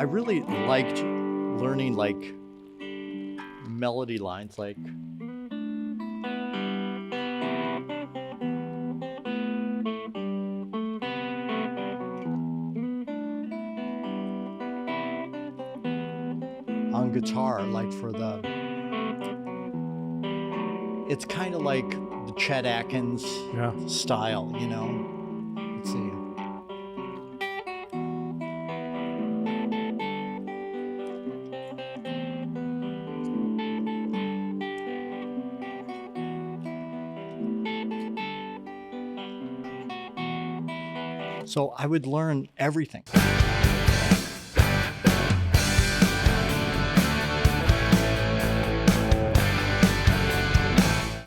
I really liked learning like melody lines, like on guitar, like for the, it's kind of like the Chet Atkins style, you know? Let's see. So I would learn everything.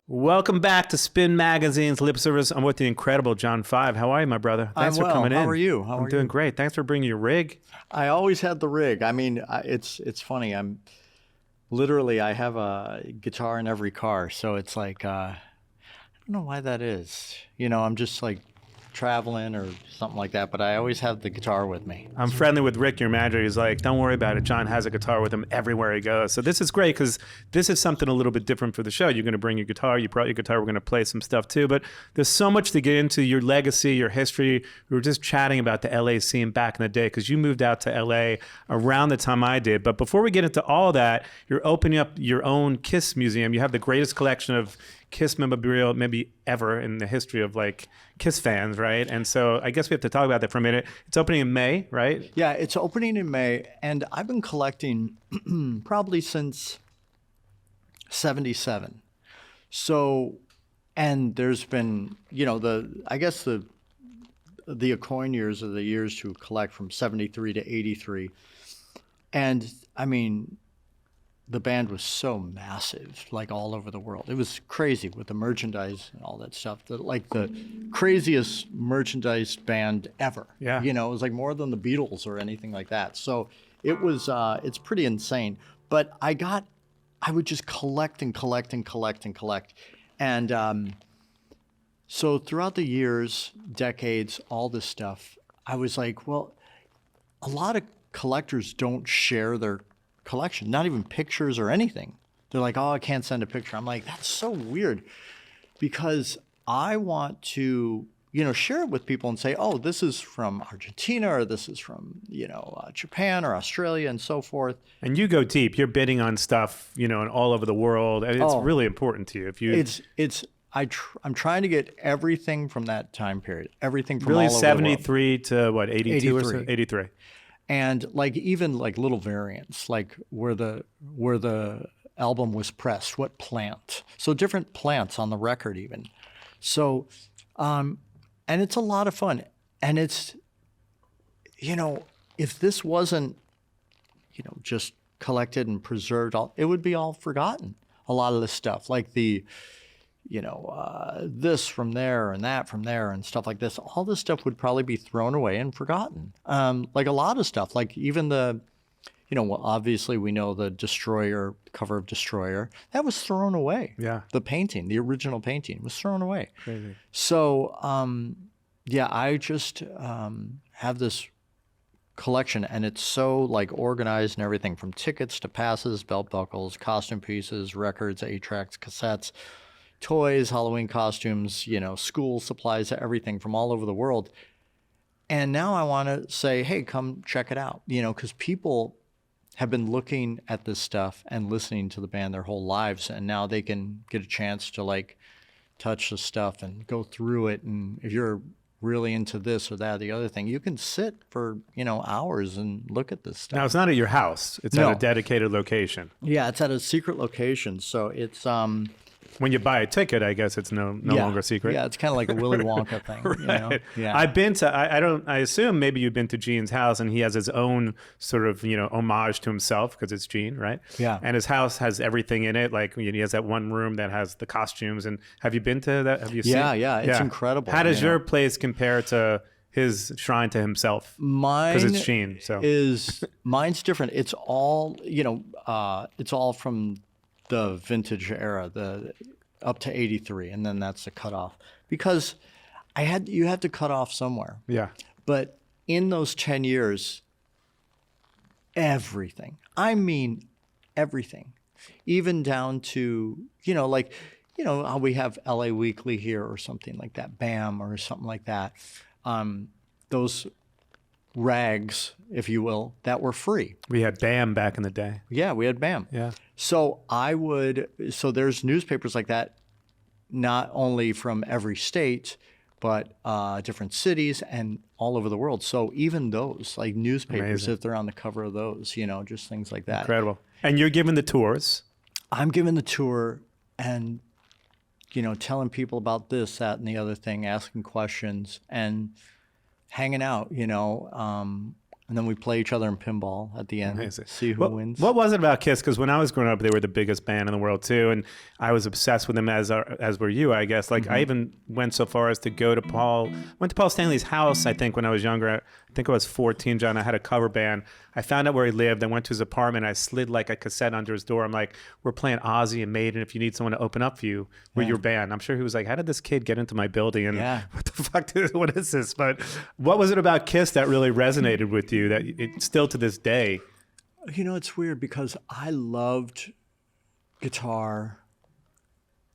Welcome back to Spin Magazine's Lip Service. I'm with the incredible John Five. How are you, my brother? Thanks for coming in. How are you? I'm doing great. Thanks for bringing your rig. I always had the rig. I mean, it's funny. I have a guitar in every car. So it's like, I don't know why that is. You know, I'm just like traveling or something like that, but I always have the guitar with me. I'm friendly with Rick, your manager. He's like, don't worry about it. John has a guitar with him everywhere he goes. So this is great because this is something a little bit different for the show. You're going to bring your guitar. You brought your guitar. We're going to play some stuff too. But there's so much to get into, your legacy, your history. We were just chatting about the LA scene back in the day because you moved out to LA around the time I did. But before we get into all that, you're opening up your own Kiss museum. You have the greatest collection of Kiss memorabilia maybe ever in the history of like Kiss fans, right? And so I guess we have to talk about that for a minute. It's opening in May, right? Yeah, it's opening in May, and I've been collecting probably since '77. So, and there's been, you know, I guess the Acoin years are the years to collect from '73 to '83, and I mean, the band was so massive, like all over the world. It was crazy with the merchandise and all that stuff. Like the craziest merchandise band ever. Yeah. You know, it was like more than the Beatles or anything like that. So it was, it's pretty insane. But I would just collect and collect and collect and collect. And so throughout the years, decades, all this stuff, I was like, well, a lot of collectors don't share their collection, not even pictures or anything. They're like, oh, I can't send a picture. I'm like, that's so weird, because I want to, you know, share it with people and say, oh, this is from Argentina, or this is from, you know, Japan or Australia and so forth. And you go deep. You're bidding on stuff, you know, and all over the world. And it's really important to you. If you, I'm trying to get everything from that time period, everything from really all over 73 to what, 82 or so? 83. 83. And like even like little variants, like where the album was pressed, what plant. So different plants on the record even. So, and it's a lot of fun. And it's, you know, if this wasn't, you know, just collected and preserved, it would be all forgotten. A lot of this stuff, like the, you know, this from there and that from there and stuff like this, all this stuff would probably be thrown away and forgotten. Like a lot of stuff, like even the, you know, well, obviously we know the Destroyer, cover of Destroyer, that was thrown away. Yeah. The painting, the original painting was thrown away. Crazy. So, yeah, I just have this collection, and it's so like organized and everything, from tickets to passes, belt buckles, costume pieces, records, 8-tracks, cassettes, toys, Halloween costumes, you know, school supplies, everything from all over the world. And now I want to say, hey, come check it out, you know, because people have been looking at this stuff and listening to the band their whole lives, and now they can get a chance to like touch the stuff and go through it. And if you're really into this or that or the other thing, you can sit for, you know, hours and look at this stuff. Now, it's not at your house. It's at a dedicated location. Yeah, it's at a secret location. So it's when you buy a ticket, I guess it's no longer secret. Yeah, it's kind of like a Willy Wonka thing. Right. You know? Yeah. I've been to, I assume maybe you've been to Gene's house, and he has his own sort of, you know, homage to himself because it's Gene, right? Yeah. And his house has everything in it. Like he has that one room that has the costumes. And have you been to that? Have you seen? Yeah, it's incredible. How does your place compare to his shrine to himself? Mine, because it's Gene. So mine's different. It's all, you know, it's all from the vintage era, the up to 83, and then that's the cutoff, because you had to cut off somewhere. Yeah. But in those 10 years, everything. I mean, everything. Even down to, like, how we have LA Weekly here or something like that, BAM or something like that. Those rags, if you will, that were free. We had BAM back in the day. Yeah, we had BAM. Yeah. So there's newspapers like that, not only from every state, but different cities and all over the world. So even those, like newspapers, Amazing. if they're on the cover of those, just things like that. Incredible. And you're giving the tours. I'm giving the tour and, telling people about this, that, and the other thing, asking questions and hanging out, and then we play each other in pinball at the end, Amazing. see who wins. What was it about Kiss? Because when I was growing up, they were the biggest band in the world too, and I was obsessed with them as were you, I guess. Like I even went so far as to go to Paul Stanley's house. I think when I was younger, I think I was 14, John. I had a cover band. I found out where he lived. I went to his apartment. I slid like a cassette under his door. I'm like, we're playing Ozzy and Maiden. If you need someone to open up for you, we're your band. I'm sure he was like, how did this kid get into my building? And what the fuck? What is this? But what was it about Kiss that really resonated with you that it still to this day? It's weird because I loved guitar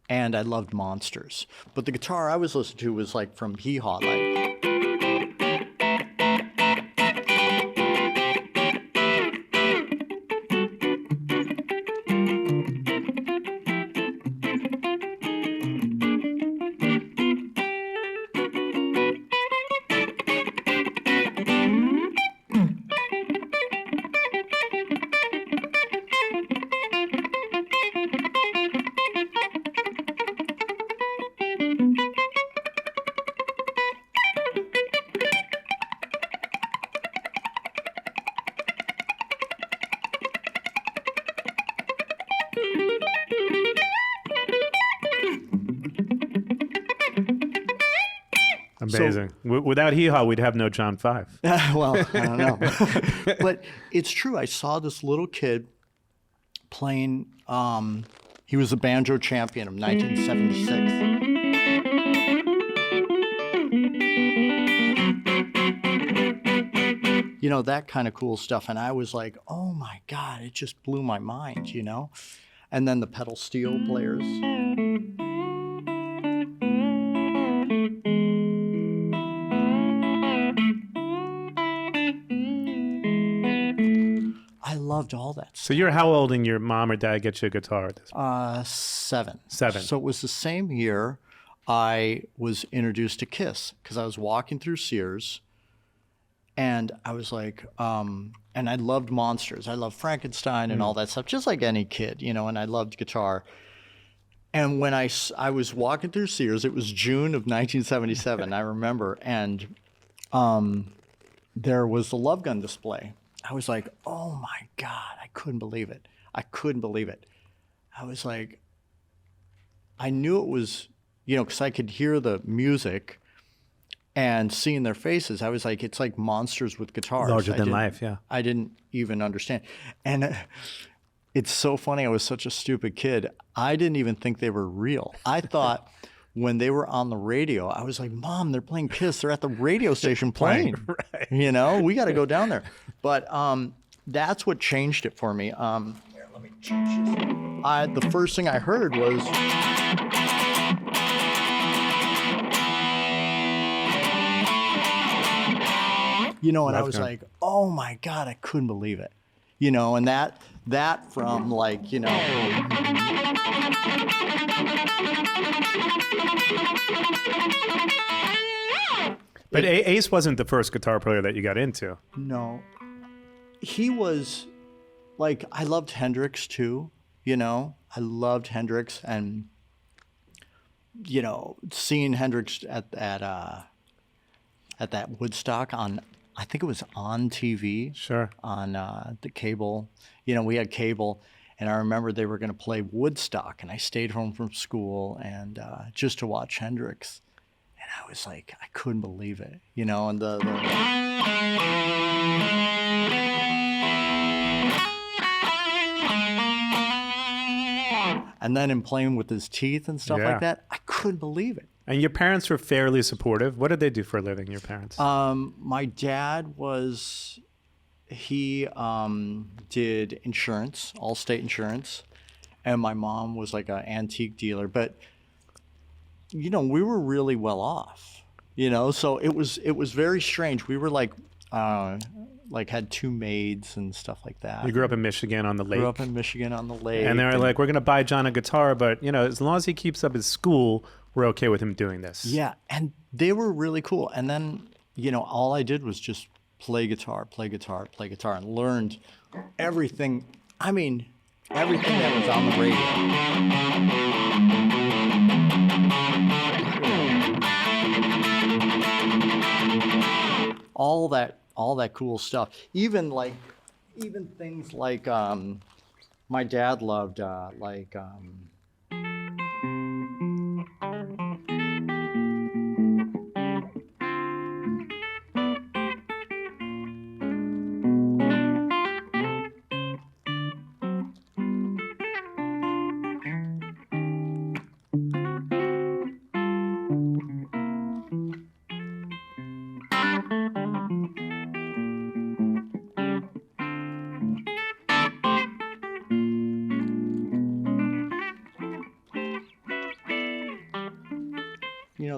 and I loved Monsters. But the guitar I was listening to was like from Hee Haw, like. Amazing. Without Hee Haw, we'd have no John 5. Well, I don't know. But it's true. I saw this little kid playing, he was a banjo champion of 1976. That kind of cool stuff. And I was like, oh my God, it just blew my mind, And then the pedal steel players. I loved all that stuff. So you're how old and your mom or dad get you a guitar at this point? 7. 7. So it was the same year I was introduced to Kiss because I was walking through Sears and I was like, and I loved Monsters. I loved Frankenstein and all that stuff, just like any kid, and I loved guitar. And when I was walking through Sears, it was June of 1977, I remember, and there was the Love Gun display. I was like, oh my God, I couldn't believe it. I was like, I knew it was, because I could hear the music and seeing their faces. I was like, it's like Monsters with guitars. Larger than life, yeah. I didn't even understand. And it's so funny. I was such a stupid kid. I didn't even think they were real. I thought when they were on the radio, I was like, Mom, they're playing Kiss. They're at the radio station playing. Right. We got to go down there. But that's what changed it for me. Here, let me change this. The first thing I heard was. And I was like, oh my God, I couldn't believe it. And that from like, But Ace wasn't the first guitar player that you got into. No. He was like, I loved Hendrix too, I loved Hendrix and, seeing Hendrix at that Woodstock on, I think it was on TV. Sure. On the cable. We had cable. And I remember they were going to play Woodstock. And I stayed home from school and just to watch Hendrix. And I was like, I couldn't believe it. And the and then in playing with his teeth and stuff like that, I couldn't believe it. And your parents were fairly supportive. What did they do for a living, your parents? My dad was he did insurance, Allstate insurance, and my mom was like an antique dealer. But we were really well off, So it was very strange. We were like had 2 maids and stuff like that. You grew up in Michigan on the lake. Grew up in Michigan on the lake. And they're like, we're going to buy John a guitar, but, as long as he keeps up his school, we're okay with him doing this. Yeah, and they were really cool. And then, all I did was just play guitar, and learned everything. I mean, everything that was on the radio. All that cool stuff. Even things like my dad loved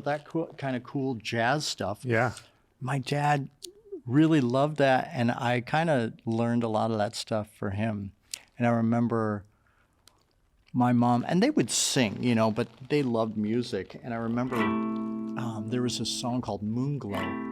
that kind of cool jazz stuff. Yeah. My dad really loved that, and I kind of learned a lot of that stuff for him. And I remember my mom, and they would sing, but they loved music. And I remember there was a song called Moonglow.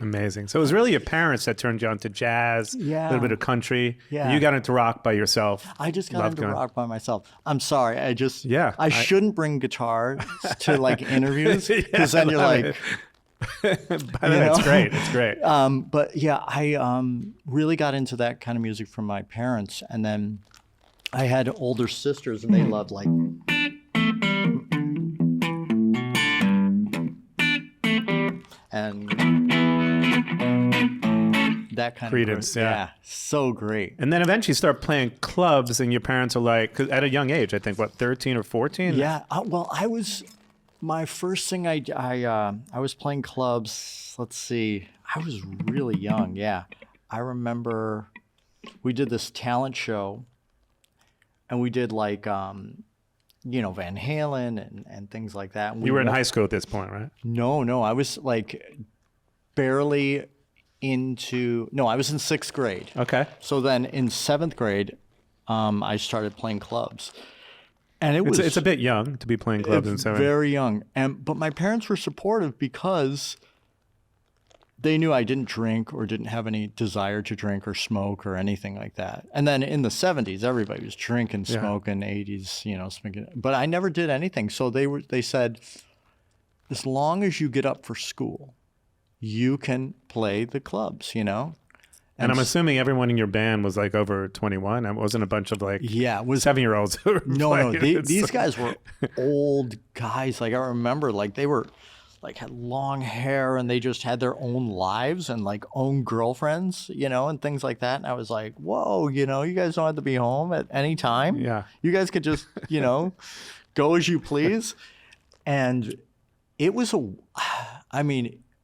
Amazing. So it was really your parents that turned you on to jazz, a little bit of country. Yeah. You got into rock by yourself. I just got into rock by myself. I'm sorry. I shouldn't bring guitar to like interviews because then you're like, It's great. It's great. But yeah, I really got into that kind of music from my parents. And then I had older sisters and they loved like, and that kind Credence, of yeah. so great. And then eventually you start playing clubs, and your parents are like, 'cause at a young age, I think, what, 13 or 14? Yeah. Well, my first thing I was playing clubs. Let's see. I was really young. Yeah. I remember we did this talent show, and we did like Van Halen and things like that. And You were in high school at this point, right? No. I was like barely I was in 6th grade. Okay. So then in 7th grade, I started playing clubs. And it's a bit young to be playing clubs in 7th. Very young. But my parents were supportive because they knew I didn't drink or didn't have any desire to drink or smoke or anything like that. And then in the 70s, everybody was drinking, smoking, 80s, smoking. But I never did anything. So they said, as long as you get up for school, you can play the clubs, And I'm assuming everyone in your band was like over 21. It wasn't a bunch of like 7-year-olds. No. These guys were old guys. Like I remember, like they were like had long hair and they just had their own lives and like own girlfriends, and things like that. And I was like, whoa, you guys don't have to be home at any time. Yeah. You guys could just, go as you please. And it was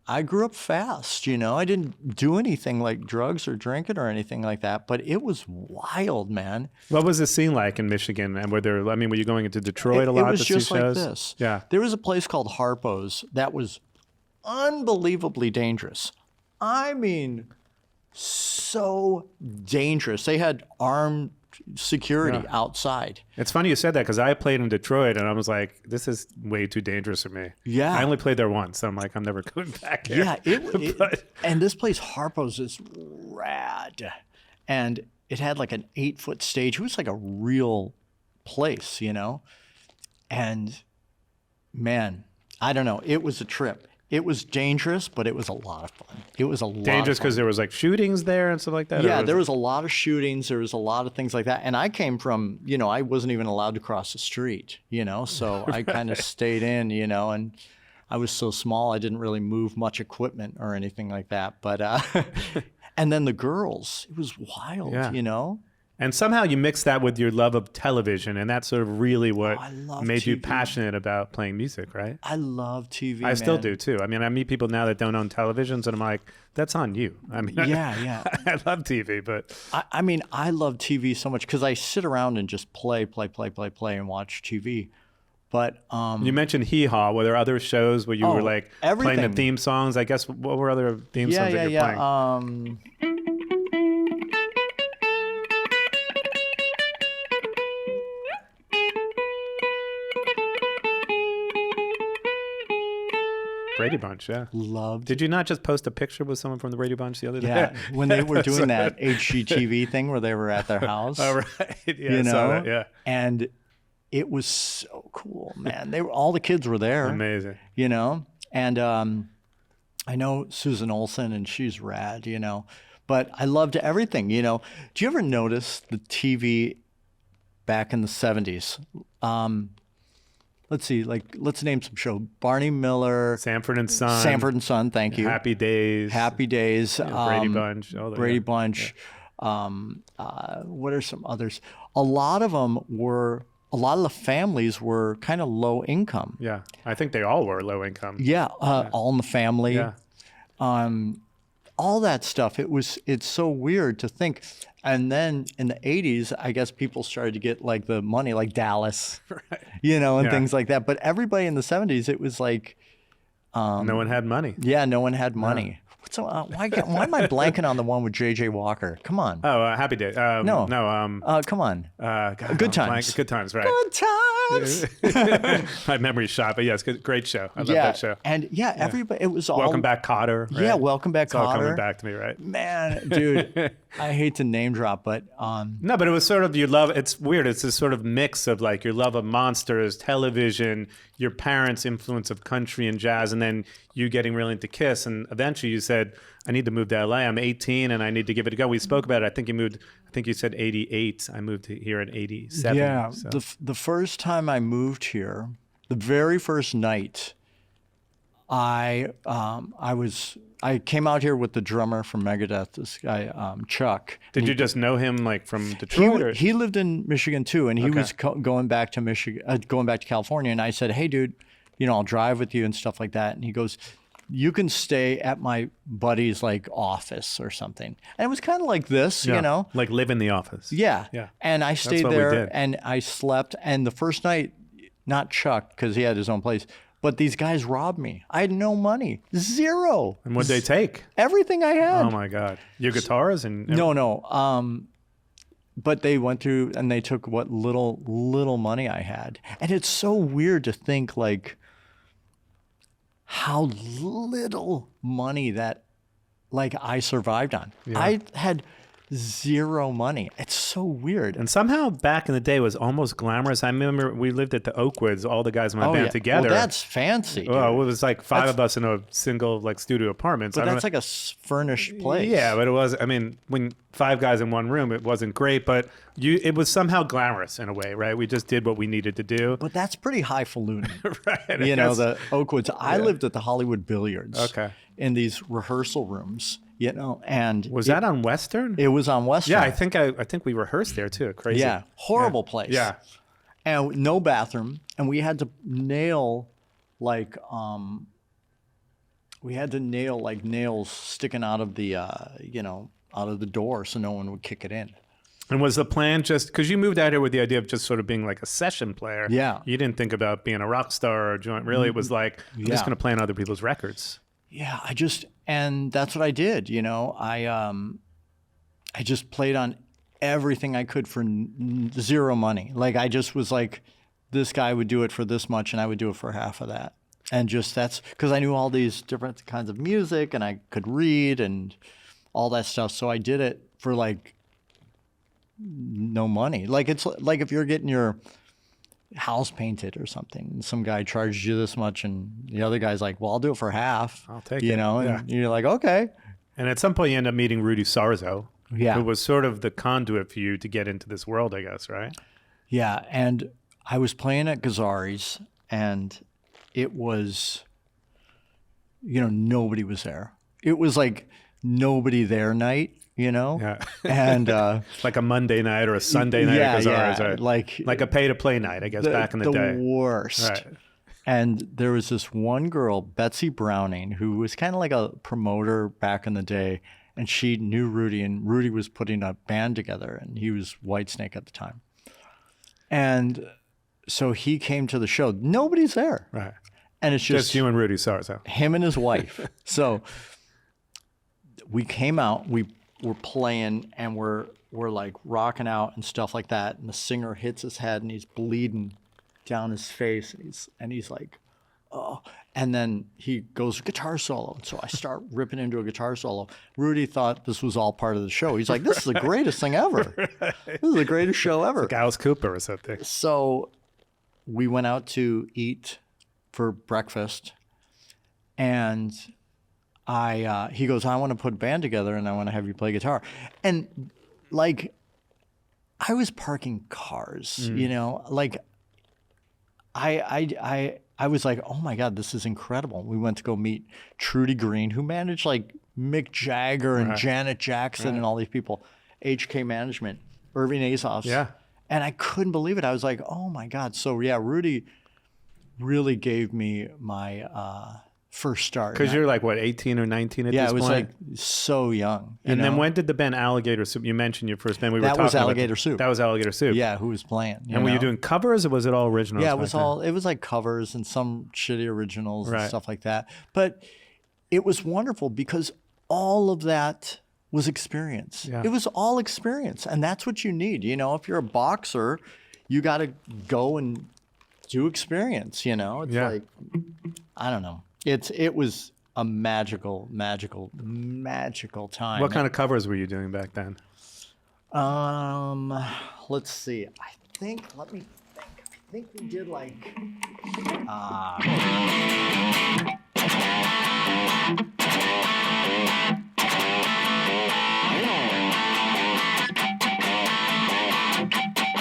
I grew up fast, I didn't do anything like drugs or drinking or anything like that, but it was wild, man. What was the scene like in Michigan? And were you going into Detroit a lot to see shows? It was just like this. Yeah. There was a place called Harpo's that was unbelievably dangerous. I mean, so dangerous. They had armed security outside. It's funny you said that because I played in Detroit and I was like, this is way too dangerous for me. Yeah. I only played there once. So I'm like, I'm never going back here. Yeah. And this place, Harpo's, is rad. And it had like an 8-foot stage. It was like a real place, you know? And man, I don't know. It was a trip. It was dangerous, but it was a lot of fun. It was a lot Dangerous of fun. because there was like shootings there and stuff like that? Yeah, there was a lot of shootings. There was a lot of things like that. And I came from, you know, I wasn't even allowed to cross the street, you know, so I kind of stayed in, you know, and I was so small, I didn't really move much equipment or anything like that. But, and then the girls, it was wild, you know. And somehow you mix that with your love of television, and that's sort of really what made you TV. passionate about playing music, right? I love TV, I still do too. I mean, I meet people now that don't own televisions, and I'm like, that's on you. I mean, yeah. I love TV, but I mean, I love TV so much because I sit around and just play and watch TV. But you mentioned Hee Haw. Were there other shows where you were like playing the everything. theme songs? I guess what were other theme songs that you're playing? Brady Bunch, yeah. Loved. Did you not just post a picture with someone from the Brady Bunch the other day? Yeah, when they were doing that HGTV thing where they were at their house. Oh, right. Yeah, you I know, saw that, yeah. And it was so cool, man. All the kids were there. Amazing. You know, and I know Susan Olsen, and she's rad. You know, but I loved everything. You know, do you ever notice the TV back in the 70s? Let's see, let's name some show. Barney Miller. Sanford and Son. Sanford and Son, thank you. Happy Days. Happy Days. Brady Bunch. Brady Bunch. What are some others? A lot of the families were kind of low income. Yeah, I think they all were low income. Yeah, All in the Family. Yeah. All that stuff. It's so weird to think. And then in the 80s, I guess people started to get like the money, like Dallas, Right. you know, and things like that. But everybody in the 70s, it was like, no one had money. yeah, no one had money. So why am I blanking on the one with J.J. Walker? Come on. Oh, Happy Days. No. Come on. God, Good Times. Good Times, right. Good Times. My memory's shot, but yes, great show. I love Yeah, that show. and everybody, it was all. Welcome Back, Kotter. Right? Yeah, Welcome Back, It's all Kotter. coming back to me, right? Man, dude, I hate to name drop, but No, but it was sort of your love. It's weird. It's this sort of mix of like your love of monsters, television, your parents' influence of country and jazz, and then you getting really into Kiss. And eventually you said, I need to move to LA. I'm 18 and I need to give it a go. We spoke about it. I think you said 88. I moved here in 87. yeah, so. the first time I moved here, the very first night, I came out here with the drummer from Megadeth, this guy Chuck. Did you just know him like from Detroit? Or? He lived in Michigan too, and he was going back to going back to California. And I said, "Hey, dude, you know, I'll drive with you and stuff like that." And he goes, "You can stay at my buddy's like office or something." And it was kind of like this, you know, like live in the office. Yeah. And I stayed what we there did. and I slept. And the first night, not Chuck because he had his own place, but these guys robbed me. I had no money, zero. And what'd they take? Everything I had. Oh my God! Your guitars and No. But they went through and they took what little money I had. And it's so weird to think like how little money that like I survived on. Yeah. I had zero money. It's so weird. And somehow back in the day it was almost glamorous. I remember we lived at the Oakwoods, all the guys in my band together. Well, that's fancy. Dude. Well, it was like five of us in a single like studio apartment. So But that's like a furnished place. Yeah, but it was. I mean, when five guys in one room, it wasn't great, but it was somehow glamorous in a way, right? We just did what we needed to do. But that's pretty highfalutin. Right. You know, the Oakwoods. I lived at the Hollywood Billiards. Okay. In these rehearsal rooms, you know, and Was that on Western? It was on Western. Yeah, I think we rehearsed there too. Crazy. Yeah, horrible place. Yeah. And no bathroom, and we had to nail like nails sticking out of the out of the door so no one would kick it in. And was the plan just because you moved out here with the idea of just sort of being like a session player? Yeah. You didn't think about being a rock star or a joint. Really, it was like I'm just going to play on other people's records. Yeah, and that's what I did. You know, I just played on everything I could for zero money. Like I just was like, this guy would do it for this much and I would do it for half of that. And just that's because I knew all these different kinds of music and I could read and all that stuff. So I did it for like no money. Like it's like if you're getting your house painted or something, and some guy charges you this much and the other guy's like, well, I'll do it for half. I'll take you it. know, and you're like, okay. And at some point you end up meeting Rudy Sarzo, Yeah. who was sort of the conduit for you to get into this world, I guess, right? Yeah. And I was playing at Gazzari's and it was, you know, nobody was there. It was like nobody there night, you know? Yeah. And like a Monday night or a Sunday night at Gazzari's, right? like a pay-to-play night, I guess, back in the day. The worst. Right. And there was this one girl, Betsy Browning, who was kind of like a promoter back in the day, and she knew Rudy, and Rudy was putting a band together, and he was Whitesnake at the time. And so he came to the show. Nobody's there. Right. And it's just you and Rudy Sarzo. him and his wife. So we came out, we were playing, and we're like rocking out and stuff like that. And the singer hits his head and he's bleeding down his face. And he's like, oh. And then he goes guitar solo. And so I start ripping into a guitar solo. Rudy thought this was all part of the show. He's like, this is the greatest thing ever. This is the greatest show ever. Like Alice Cooper or something. So we went out to eat for breakfast, and he goes, I want to put a band together and I want to have you play guitar. And like, I was parking cars, you know, like I was like, oh my God, this is incredible. We went to go meet Trudy Green, who managed like Mick Jagger and Janet Jackson and all these people, HK Management, Irving Azoff's. Yeah. And I couldn't believe it. I was like, oh my God. So yeah, Rudy really gave me my first start. Because you're like, what, 18 or 19 at this point? Yeah, I was like so young. And then when did the band Alligator Soup, you mentioned your first band. That was Alligator Soup. That was Alligator Soup. Yeah, who was playing. And were you doing covers or was it all originals? Yeah, it was like covers and some shitty originals and stuff like that. But it was wonderful because all of that was experience. Yeah. It was all experience. And that's what you need. You know, if you're a boxer, you got to go and do experience, you know? It's like, I don't know. It was a magical time. What kind of covers were you doing back then? Let's see. Let me think. I think we did like,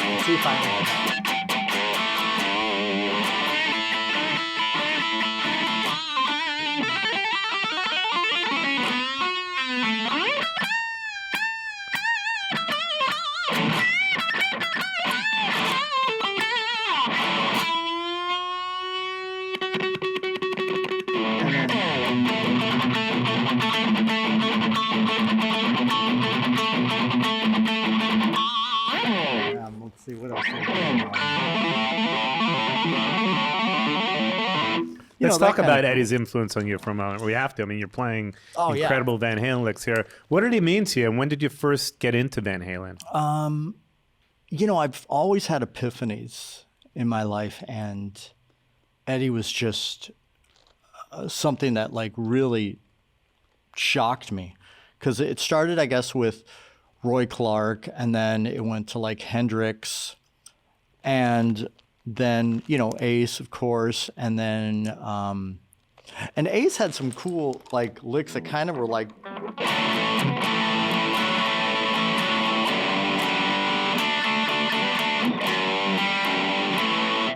let's see if I know. Let's see what else. Let's talk about Eddie's influence on you for a moment. We have to. I mean, you're playing incredible Van Halen licks here. What did he mean to you, and when did you first get into Van Halen? You know, I've always had epiphanies in my life, and Eddie was just something that like really shocked me, because it started, I guess, with Roy Clark, and then it went to like Hendrix, and then, you know, Ace, of course, and then and Ace had some cool like licks that kind of were like,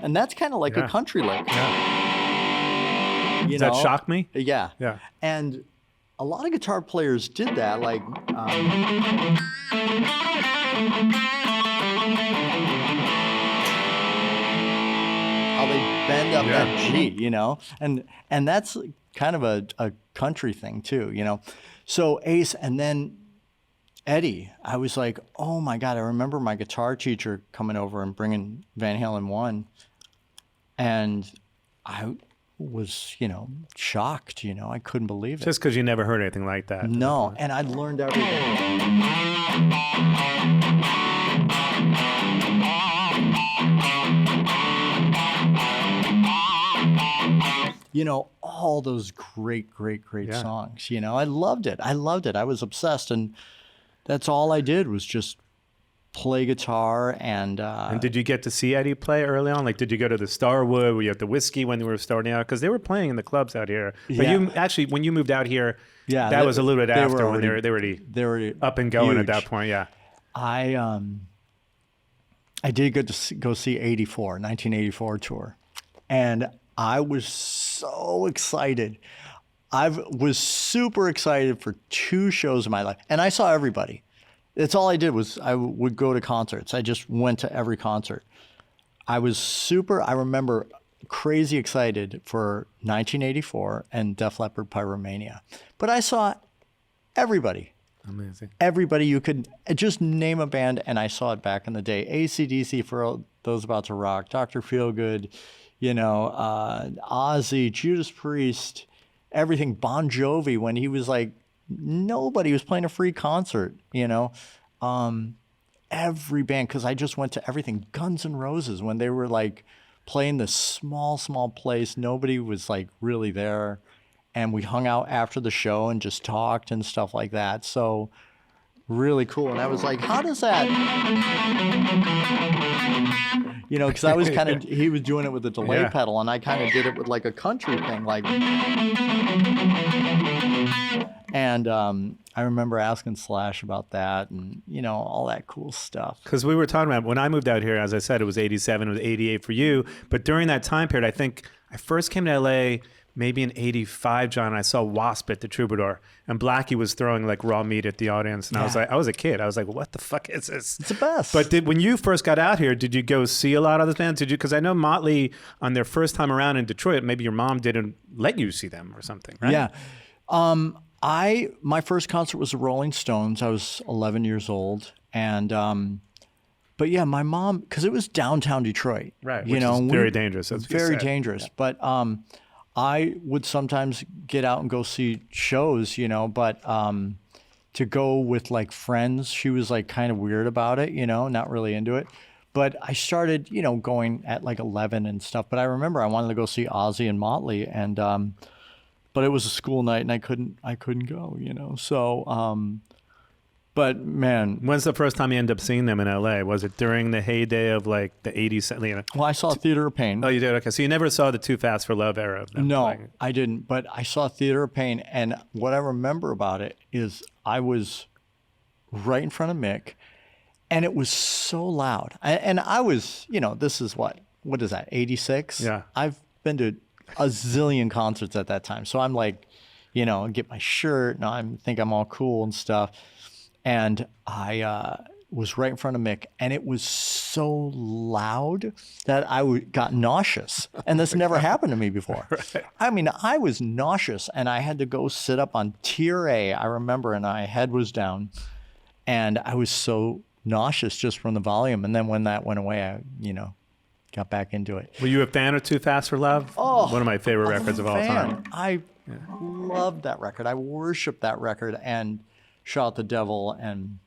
and that's kind of like a country lick. Does that shock me? Yeah. Yeah. And a lot of guitar players did that, like how they bend up that G, you know? And that's kind of a country thing too, you know? So Ace, and then Eddie, I was like, oh my God, I remember my guitar teacher coming over and bringing Van Halen 1, and I was, you know, shocked, you know, I couldn't believe it. Just because you never heard anything like that. No, and I'd learned everything. all those great songs. I loved it. I was obsessed, and that's all I did was just play guitar. And did you get to see Eddie play early on? Like, did you go to the Starwood? Were you at the Whiskey when they were starting out? Because they were playing in the clubs out here. But you actually, when you moved out here, that was a little bit after when they were already up and going huge. at that point. Yeah. I did get to go see 1984 tour, and I was so excited. I was super excited for 2 shows in my life, and I saw everybody. That's all I did was I would go to concerts. I just went to every concert. I remember crazy excited for 1984 and Def Leppard Pyromania. But I saw everybody. Amazing. Everybody you could just name a band, and I saw it back in the day. AC/DC for those about to rock, Dr. Feelgood, Ozzy, Judas Priest, everything. Bon Jovi when he was like, nobody was playing a free concert, every band, because I just went to everything. Guns N' Roses when they were like playing this small place, nobody was like really there, and we hung out after the show and just talked and stuff like that. So really cool. And I was like, how does that, because I was kind of, he was doing it with the delay pedal, and I kind of did it with like a country thing, like. And I remember asking Slash about that and, all that cool stuff. Because we were talking about, when I moved out here, as I said, it was 87, it was 88 for you. But during that time period, I think I first came to LA maybe in 85, John, and I saw Wasp at the Troubadour. And Blackie was throwing like raw meat at the audience. And I was a kid. I was like, what the fuck is this? It's the best. But when you first got out here, did you go see a lot of those bands? Because I know Mötley, on their first time around in Detroit, maybe your mom didn't let you see them or something, right? Yeah. My first concert was the Rolling Stones. I was 11 years old, and but yeah, my mom, because it was downtown Detroit, right? Which is very dangerous. That's very dangerous. Yeah. But I would sometimes get out and go see shows, But to go with like friends, she was like kind of weird about it, not really into it. But I started, going at like 11 and stuff. But I remember I wanted to go see Ozzy and Mötley, and but it was a school night and I couldn't go, So, but man, when's the first time you ended up seeing them in LA? Was it during the heyday of like the 80s? Well, I saw Theater of Pain. Oh, you did? Okay. So you never saw the Too Fast for Love era of them? No, playing. I didn't. But I saw Theater of Pain, and what I remember about it is I was right in front of Mick, and it was so loud. And I was, this is what is that, 86? Yeah. I've been to a zillion concerts at that time. So I'm like, get my shirt, and I think I'm all cool and stuff. And I was right in front of Mick, and it was so loud that I got nauseous. And this never happened to me before. Right. I mean, I was nauseous, and I had to go sit up on tier A, I remember, and my head was down. And I was so nauseous just from the volume. And then when that went away, I, got back into it. Were you a fan of Too Fast for Love? Oh, one of my favorite records of all time. I loved that record. I worshiped that record, and Shout the Devil, and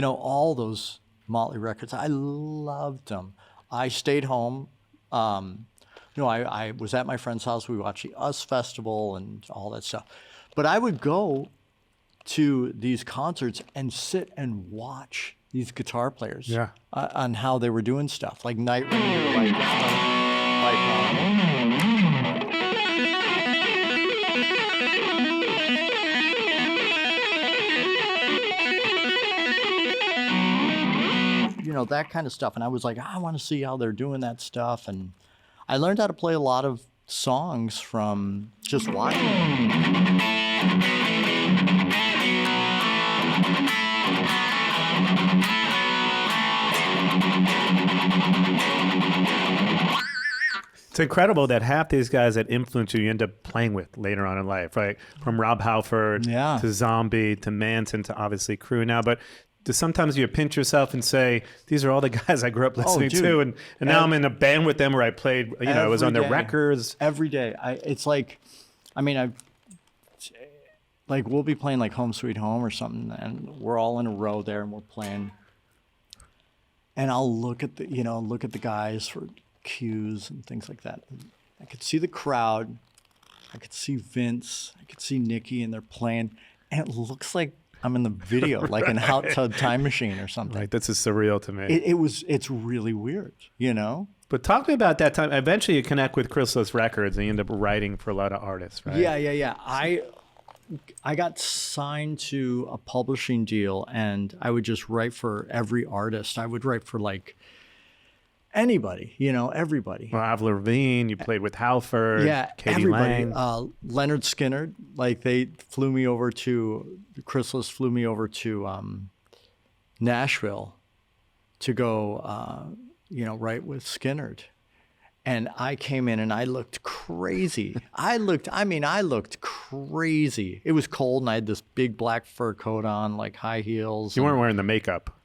all those Mötley records. I loved them. I stayed home. I was at my friend's house. We watched the US Festival and all that stuff. But I would go to these concerts and sit and watch these guitar players on how they were doing stuff, like Night Ranger, that kind of stuff. And I was like, I want to see how they're doing that stuff. And I learned how to play a lot of songs from just watching. It's incredible that half these guys that influence you end up playing with later on in life, right? From Rob Halford to Zombie to Manson to obviously Crüe now. But sometimes you pinch yourself and say, these are all the guys I grew up listening to. And now I'm in a band with them where I played, I was on their records. Every day. It's like, we'll be playing like Home Sweet Home or something, and we're all in a row there and we're playing. And I'll look at the guys for cues and things like that. I could see the crowd, I could see Vince, I could see Nikki, and they're playing, and it looks like I'm in the video, like in Hot Tub Time Machine or something. Right, this is surreal to me. It's really weird, you know? But talk to me about that time. Eventually you connect with Chrysalis Records and you end up writing for a lot of artists, right? Yeah. I got signed to a publishing deal, and I would just write for every artist. I would write for like anybody, you know, everybody. Well, Avril Lavigne, you played with Halford, Katie everybody. Lang. Lynyrd Skynyrd, like Chrysalis flew me over to Nashville to go, write with Skynyrd. And I came in and I looked crazy. I looked crazy. It was cold and I had this big black fur coat on, like high heels. You weren't wearing the makeup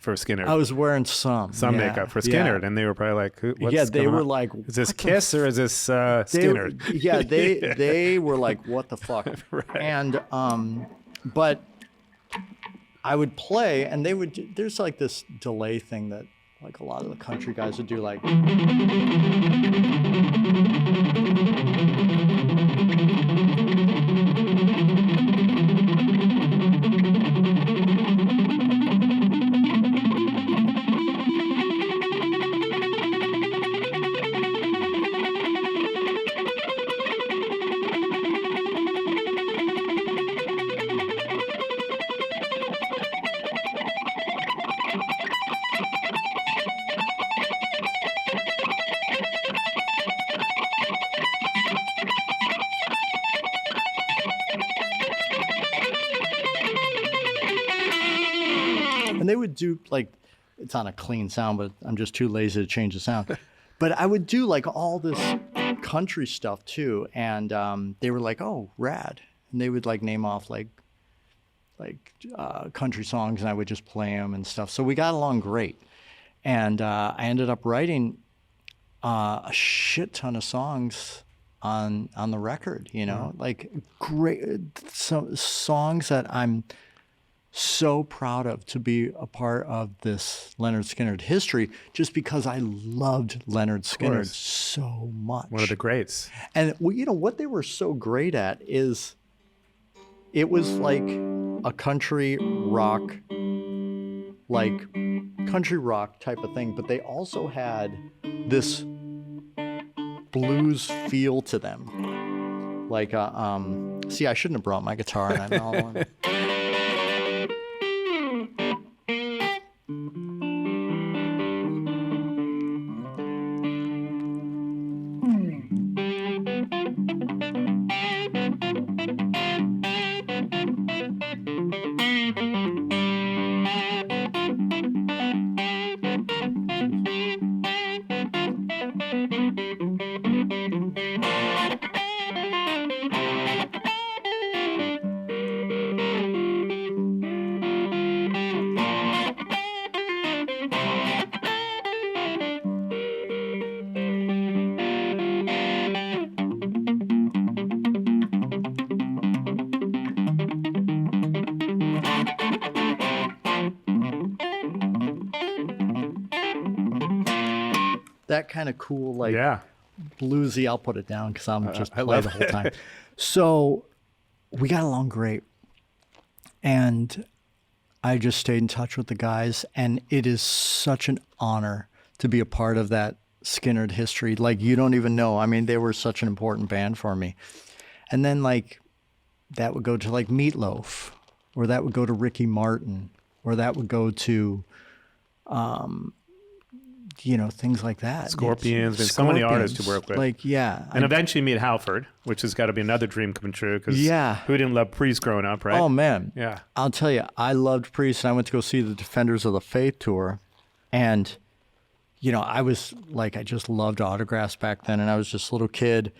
for Skynyrd. I was wearing some makeup for Skynyrd, and they were probably like, what's they were on? like, is this Kiss or is this Skynyrd? They were like, what the fuck? Right. And but I would play, and there's like this delay thing that like a lot of the country guys would do, like. And they would do like, it's on a clean sound, but I'm just too lazy to change the sound. But I would do like all this country stuff too. And they were like, oh, rad. And they would like name off like country songs, and I would just play them and stuff. So we got along great. And I ended up writing a shit ton of songs on the record, you know, like great songs that I'm so proud of to be a part of this Lynyrd Skynyrd history, just because I loved Lynyrd Skynyrd so much. One of the greats. And you know what they were so great at is it was like a country rock type of thing, but they also had this blues feel to them. Like see, I shouldn't have brought my guitar, and I'm all on. That kind of cool, like bluesy. I'll put it down because I'm just play the whole time. So we got along great, and I just stayed in touch with the guys, and it is such an honor to be a part of that Skynyrd history. Like, you don't even know. I mean, they were such an important band for me. And then like that would go to like Meatloaf, or that would go to Ricky Martin, or that would go to things like that. Scorpions. There's so many artists to work with. Like, yeah. And eventually meet Halford, which has got to be another dream come true. Because who didn't love Priest growing up, right? Oh, man. Yeah. I'll tell you, I loved Priest, and I went to go see the Defenders of the Faith tour. And, I was like, I just loved autographs back then. And I was just a little kid.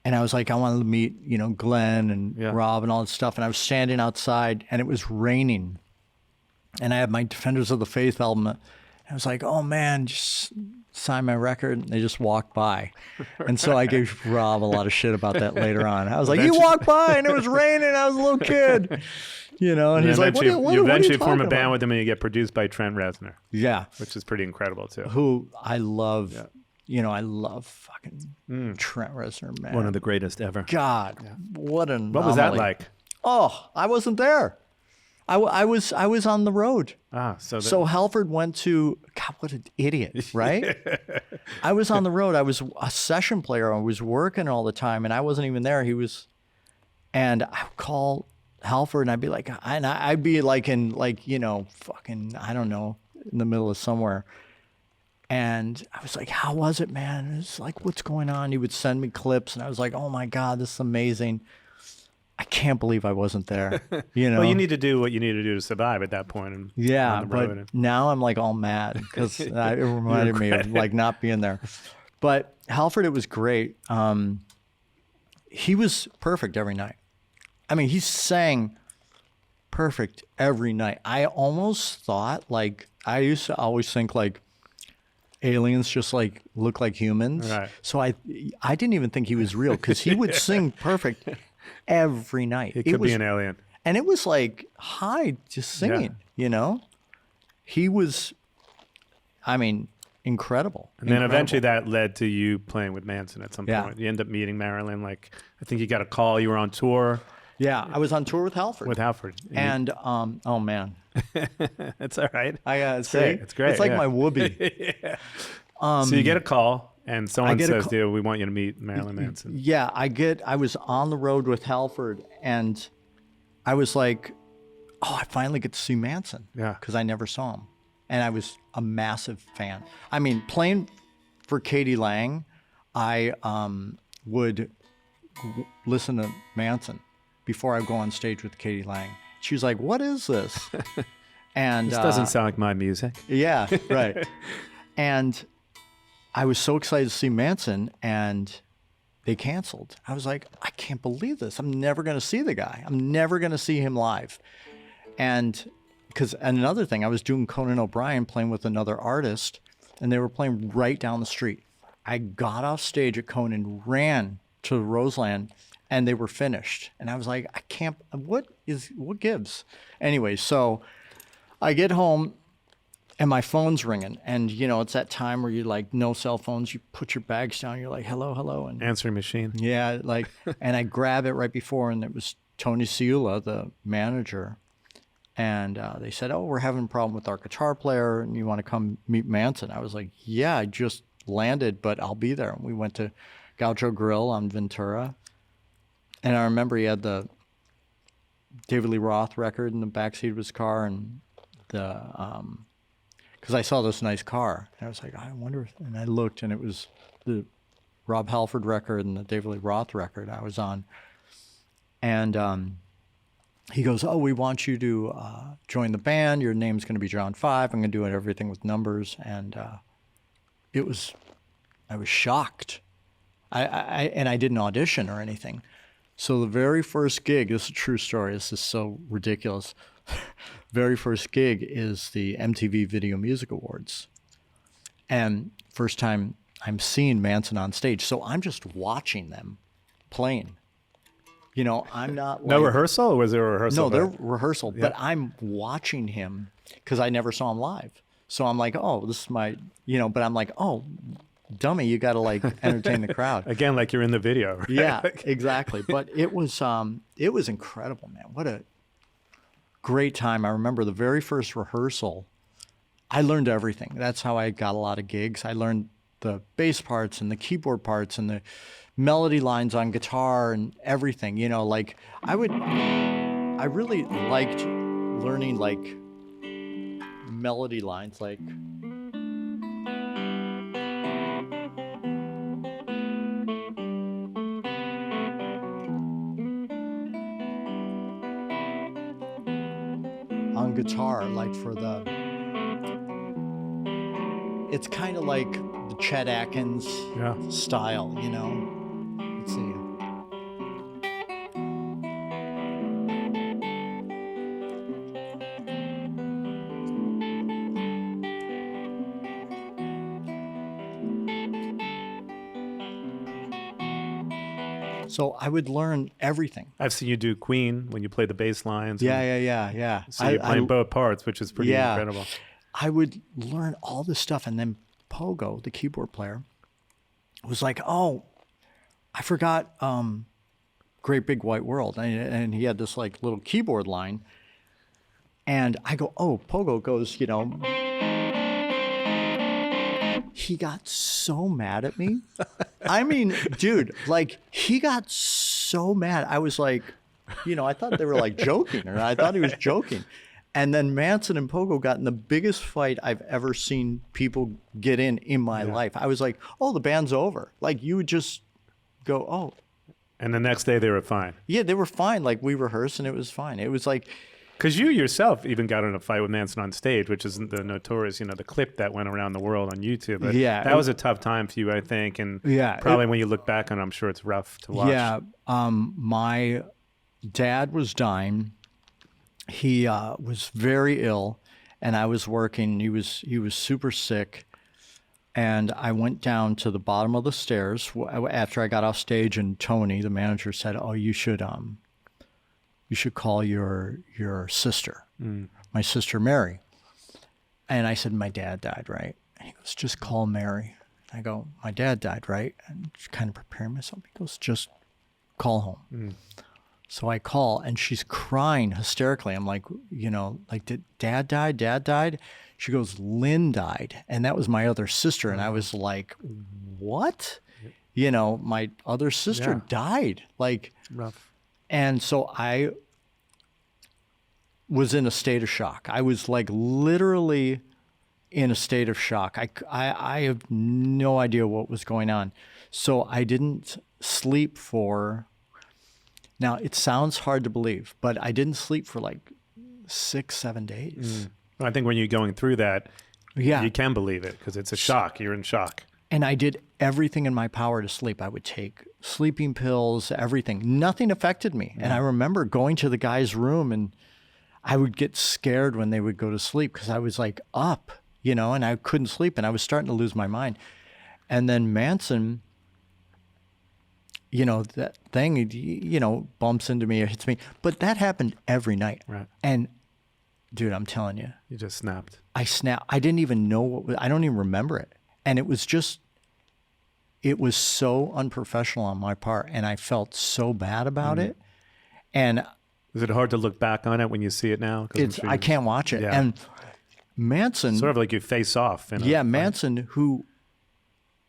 And I was like, I wanted to meet, Glenn and Rob and all that stuff. And I was standing outside, and it was raining. And I had my Defenders of the Faith album. I was like, oh, man, just sign my record. And they just walked by. And so I gave Rob a lot of shit about that later on. I was like, you walked by and it was raining. I was a little kid. And he's like, you eventually form a band with him, and you get produced by Trent Reznor. Yeah. Which is pretty incredible, too. Who I love. I love fucking Trent Reznor, man. One of the greatest ever. God, what an What was that anomaly. like? Oh, I wasn't there. I was on the road. So Halford went to, God, what an idiot, right? I was on the road. I was a session player. I was working all the time, and I wasn't even there. He was, and I would call Halford, and I'd be like, I'd be like in fucking, I don't know, in the middle of somewhere. And I was like, how was it, man? It's like, what's going on? He would send me clips, and I was like, oh my God, this is amazing. I can't believe I wasn't there. Well, you need to do what you need to do to survive at that point. And Yeah, on the road. but now I'm like all mad because it reminded me of like not being there. But Halford, it was great. He was perfect every night. I mean, he sang perfect every night. I almost thought, like, I used to always think like aliens just like look like humans. Right. So I didn't even think he was real because he would sing perfect every night. It could be an alien. And it was like high just singing, He was, I mean, incredible. And then eventually that led to you playing with Manson at some Yeah. point. You end up meeting Marilyn. Like, I think you got a call. You were on tour Yeah, I was on tour with Halford. with Halford. And, oh man. It's all right. I gotta It's say, great. It's great. It's like yeah. my whoopee. So you get a call, and someone get a says call- to you, we want you to meet Marilyn Manson. Yeah, I was on the road with Halford, and I was like, oh, I finally get to see Manson. Yeah. Because I never saw him. And I was a massive fan. I mean, playing for Katie Lang, I would listen to Manson before I go on stage with Katie Lang. She was like, what is this? And This doesn't sound like my music. yeah, right. And I was so excited to see Manson, and they canceled. I was like, I can't believe this. I'm never going to see the guy. I'm never going to see him live. And another thing, I was doing Conan O'Brien playing with another artist, and they were playing right down the street. I got off stage at Conan, ran to Roseland, and they were finished. And I was like, I can't, what gives? Anyway, so I get home, and my phone's ringing. And, it's that time where you like, no cell phones. You put your bags down. You're like, hello, hello. And Answering machine. yeah, like, and I grab it right before, and it was Tony Ciula, the manager. And they said, oh, we're having a problem with our guitar player, and you want to come meet Manson? I was like, yeah, I just landed, but I'll be there. And we went to Gaucho Grill on Ventura. And I remember he had the David Lee Roth record in the backseat of his car, and because I saw this nice car, and I was like, I wonder. And I looked, and it was the Rob Halford record and the David Lee Roth record I was on. And he goes, oh, we want you to join the band. Your name's going to be John 5. I'm going to do everything with numbers. And I was shocked. I didn't audition or anything. So the very first gig, this is a true story. This is so ridiculous. Very first gig is the MTV Video Music Awards. And first time I'm seeing Manson on stage. So I'm just watching them playing. I'm not like... No rehearsal? Or was there a rehearsal? No, they're rehearsal. Yeah. But I'm watching him because I never saw him live. So I'm like, oh, this is my... but I'm like, oh, dummy, you got to like entertain the crowd. Again, like you're in the video, right? Yeah, exactly. But it was incredible, man. What a great time. I remember the very first rehearsal, I learned everything. That's how I got a lot of gigs. I learned the bass parts and the keyboard parts and the melody lines on guitar and everything. Like I really liked learning like melody lines, like on guitar, like for the, it's kind of like the Chet Atkins style, Let's see. So I would learn everything. I've seen you do Queen when you play the bass lines. Yeah. So you're playing both parts, which is pretty incredible. I would learn all this stuff, and then Pogo, the keyboard player, was like, oh, I forgot Great Big White World. And he had this like little keyboard line. And I go, oh, Pogo goes, you know. He got so mad at me. I mean, dude, like he got so mad. I was like, you know, I thought they were like joking, or I thought he was joking. And then Manson and Pogo got in the biggest fight I've ever seen people get in my life. I was like, oh, the band's over. Like you would just go, oh. And the next day they were fine. Yeah, they were fine. Like we rehearsed and it was fine. It was like, because you yourself even got in a fight with Manson on stage, which is the notorious, you know, the clip that went around the world on YouTube. But yeah, that was a tough time for you, I think. And probably when you look back on it, I'm sure it's rough to watch. Yeah, my dad was dying. He was very ill, and I was working. He was super sick, and I went down to the bottom of the stairs after I got off stage. And Tony, the manager, said, "Oh, you should call your sister, my sister Mary." And I said, "My dad died, right?" And he goes, "Just call Mary." I go, "My dad died, right?" And just kind of preparing myself. He goes, "Just call home." So I call, and she's crying hysterically. I'm like, you know, like, did Dad die? Dad died? She goes, Lynn died. And that was my other sister. And I was like, what? You know, my other sister died. Like, rough. And so I was in a state of shock. I was like literally in a state of shock. I have no idea what was going on. So I didn't sleep for... Now, it sounds hard to believe, but I didn't sleep for like 6-7 days. I think when you're going through that, you can believe it because it's a shock. You're in shock. And I did everything in my power to sleep. I would take sleeping pills, everything. Nothing affected me. And I remember going to the guy's room, and I would get scared when they would go to sleep because I was like up, you know, and I couldn't sleep, and I was starting to lose my mind. And then Manson... you know, that thing, you know, bumps into me or hits me. But that happened every night. Right. And, dude, I'm telling you. You just snapped. I snapped. I didn't even know I don't even remember it. And it was so unprofessional on my part. And I felt so bad about it. And is it hard to look back on it when you see it now? I can't watch it. Yeah. And Manson. Sort of like you face off. Manson, who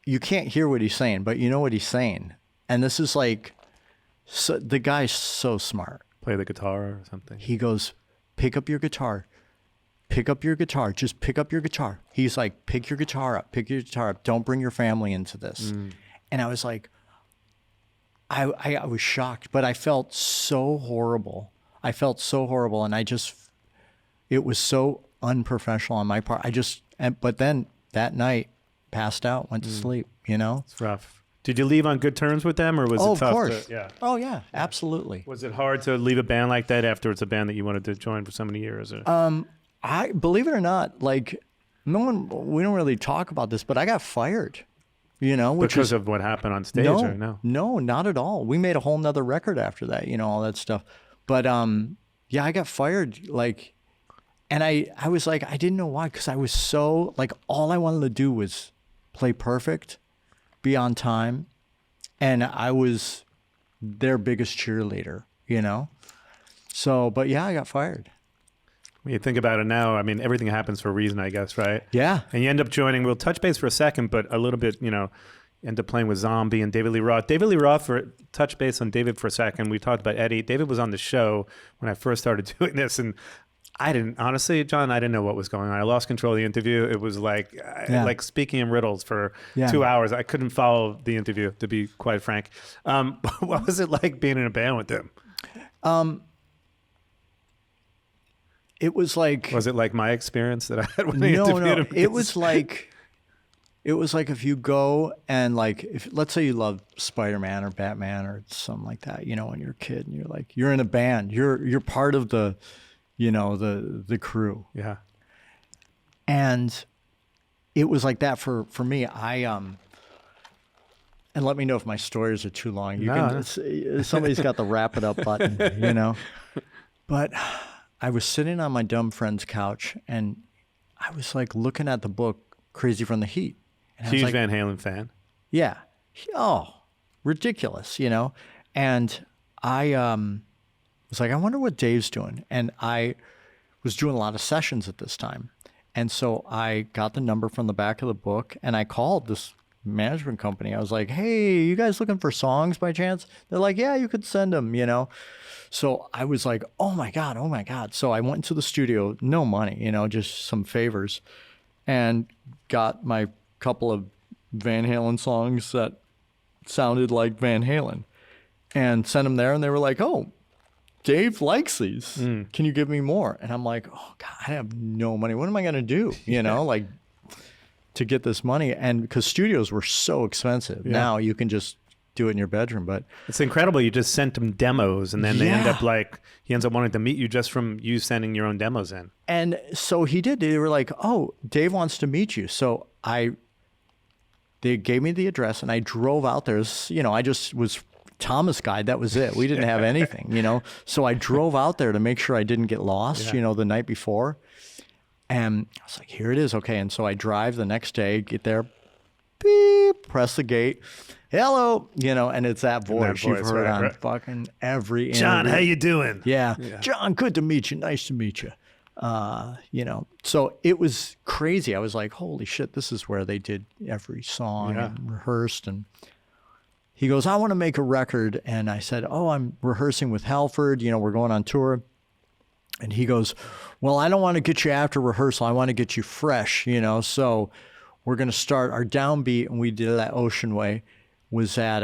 you can't hear what he's saying, but you know what he's saying. And this is like, the guy's so smart. Play the guitar or something. He goes, pick up your guitar. Pick up your guitar. Just pick up your guitar. He's like, pick your guitar up. Pick your guitar up. Don't bring your family into this. And I was like, I was shocked, but I felt so horrible. And it was so unprofessional on my part. But then that night, passed out, went to sleep, you know? It's rough. Did you leave on good terms with them, or was it tough? Of course. Oh, yeah, absolutely. Was it hard to leave a band like that after it's a band that you wanted to join for so many years? I believe it or not, like we don't really talk about this, but I got fired. You know, because of what happened on stage, or no? No, not at all. We made a whole nother record after that, you know, all that stuff. But yeah, I got fired. Like, and I was like, I didn't know why, because I was so like, all I wanted to do was play perfect, be on time, and I was their biggest cheerleader, you know? So, but yeah, I got fired. When you think about it now, I mean, everything happens for a reason, I guess, right? Yeah. And you end up joining, we'll touch base for a second, but a little bit, you know, end up playing with Zombie and David Lee Roth. David Lee Roth, for touch base on David for a second, we talked about Eddie. David was on the show when I first started doing this, and I didn't, honestly, John, I didn't know what was going on. I lost control of the interview. It was like like speaking in riddles for 2 hours. I couldn't follow the interview, to be quite frank. What was it like being in a band with him? It was like... Was it like my experience that I had when I interviewed him? It was like if you go and like, if let's say you love Spider-Man or Batman or something like that, you know, when you're a kid and you're like, you're in a band, you're part of the, you know, the crew. Yeah. And it was like that for me. And let me know if my stories are too long. Somebody's got the wrap it up button, you know. But I was sitting on my dumb friend's couch, and I was like looking at the book Crazy from the Heat. And Huge Van Halen fan. Yeah. Oh, ridiculous, you know? And I was like, I wonder what Dave's doing. And I was doing a lot of sessions at this time. And so I got the number from the back of the book and I called this management company. I was like, hey, you guys looking for songs by chance? They're like, yeah, you could send them, you know? So I was like, oh my God, oh my God. So I went into the studio, no money, you know, just some favors, and got my couple of Van Halen songs that sounded like Van Halen and sent them there. And they were like, oh, Dave likes these. Can you give me more? And I'm like, oh God, I have no money. What am I going to do? You know, like to get this money. And because studios were so expensive. Now you can just do it in your bedroom. But it's incredible. You just sent him demos and then they end up like, he ends up wanting to meet you just from you sending your own demos in. And so he did. They were like, oh, Dave wants to meet you. So they gave me the address and I drove out there. You know, I just was Thomas guide. That was it. We didn't have anything, you know? So I drove out there to make sure I didn't get lost, you know, the night before. And I was like, here it is. Okay. And so I drive the next day, get there, beep, press the gate. Hello, you know, and it's that voice you've heard on fucking every interview. John, how you doing? Yeah. John, good to meet you. Nice to meet you. You know, so it was crazy. I was like, holy shit, this is where they did every song and rehearsed. And he goes, I want to make a record. And I said, oh, I'm rehearsing with Halford. You know, we're going on tour. And he goes, well, I don't want to get you after rehearsal. I want to get you fresh, you know. So we're going to start our downbeat. And we did that Ocean Way was at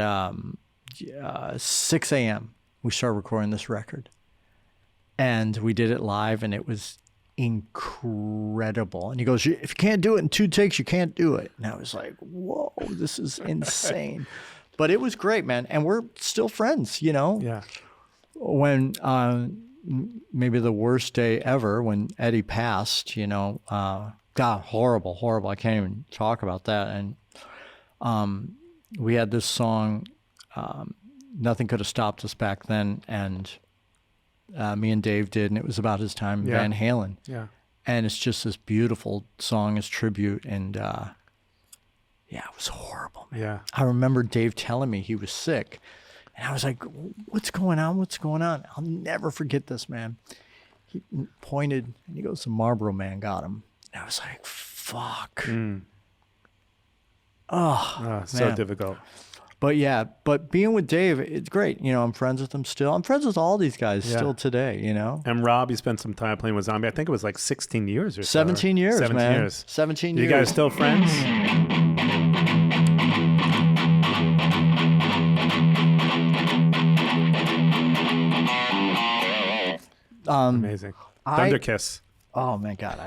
6 a.m. We started recording this record. And we did it live, and it was incredible. And he goes, if you can't do it in 2 takes, you can't do it. And I was like, whoa, this is insane. But it was great, man. And we're still friends, you know? Yeah. When maybe the worst day ever, when Eddie passed, you know, God, horrible, horrible. I can't even talk about that. And we had this song, Nothing Could Have Stopped Us back then, and me and Dave did, and it was about his time in Van Halen. Yeah. And it's just this beautiful song as tribute, and it was horrible, man. Yeah. I remember Dave telling me he was sick, and I was like, what's going on? What's going on? I'll never forget this, man. He pointed, and he goes, the Marlboro Man got him. And I was like, fuck. Oh, so difficult. But being with Dave, it's great. You know, I'm friends with him still. I'm friends with all these guys still today, you know. And Rob, you spent some time playing with Zombie. I think it was like 16 years or so. 17 years, 17 man. years. 17 years. You guys still friends? Amazing. Thunder Kiss. Oh my God,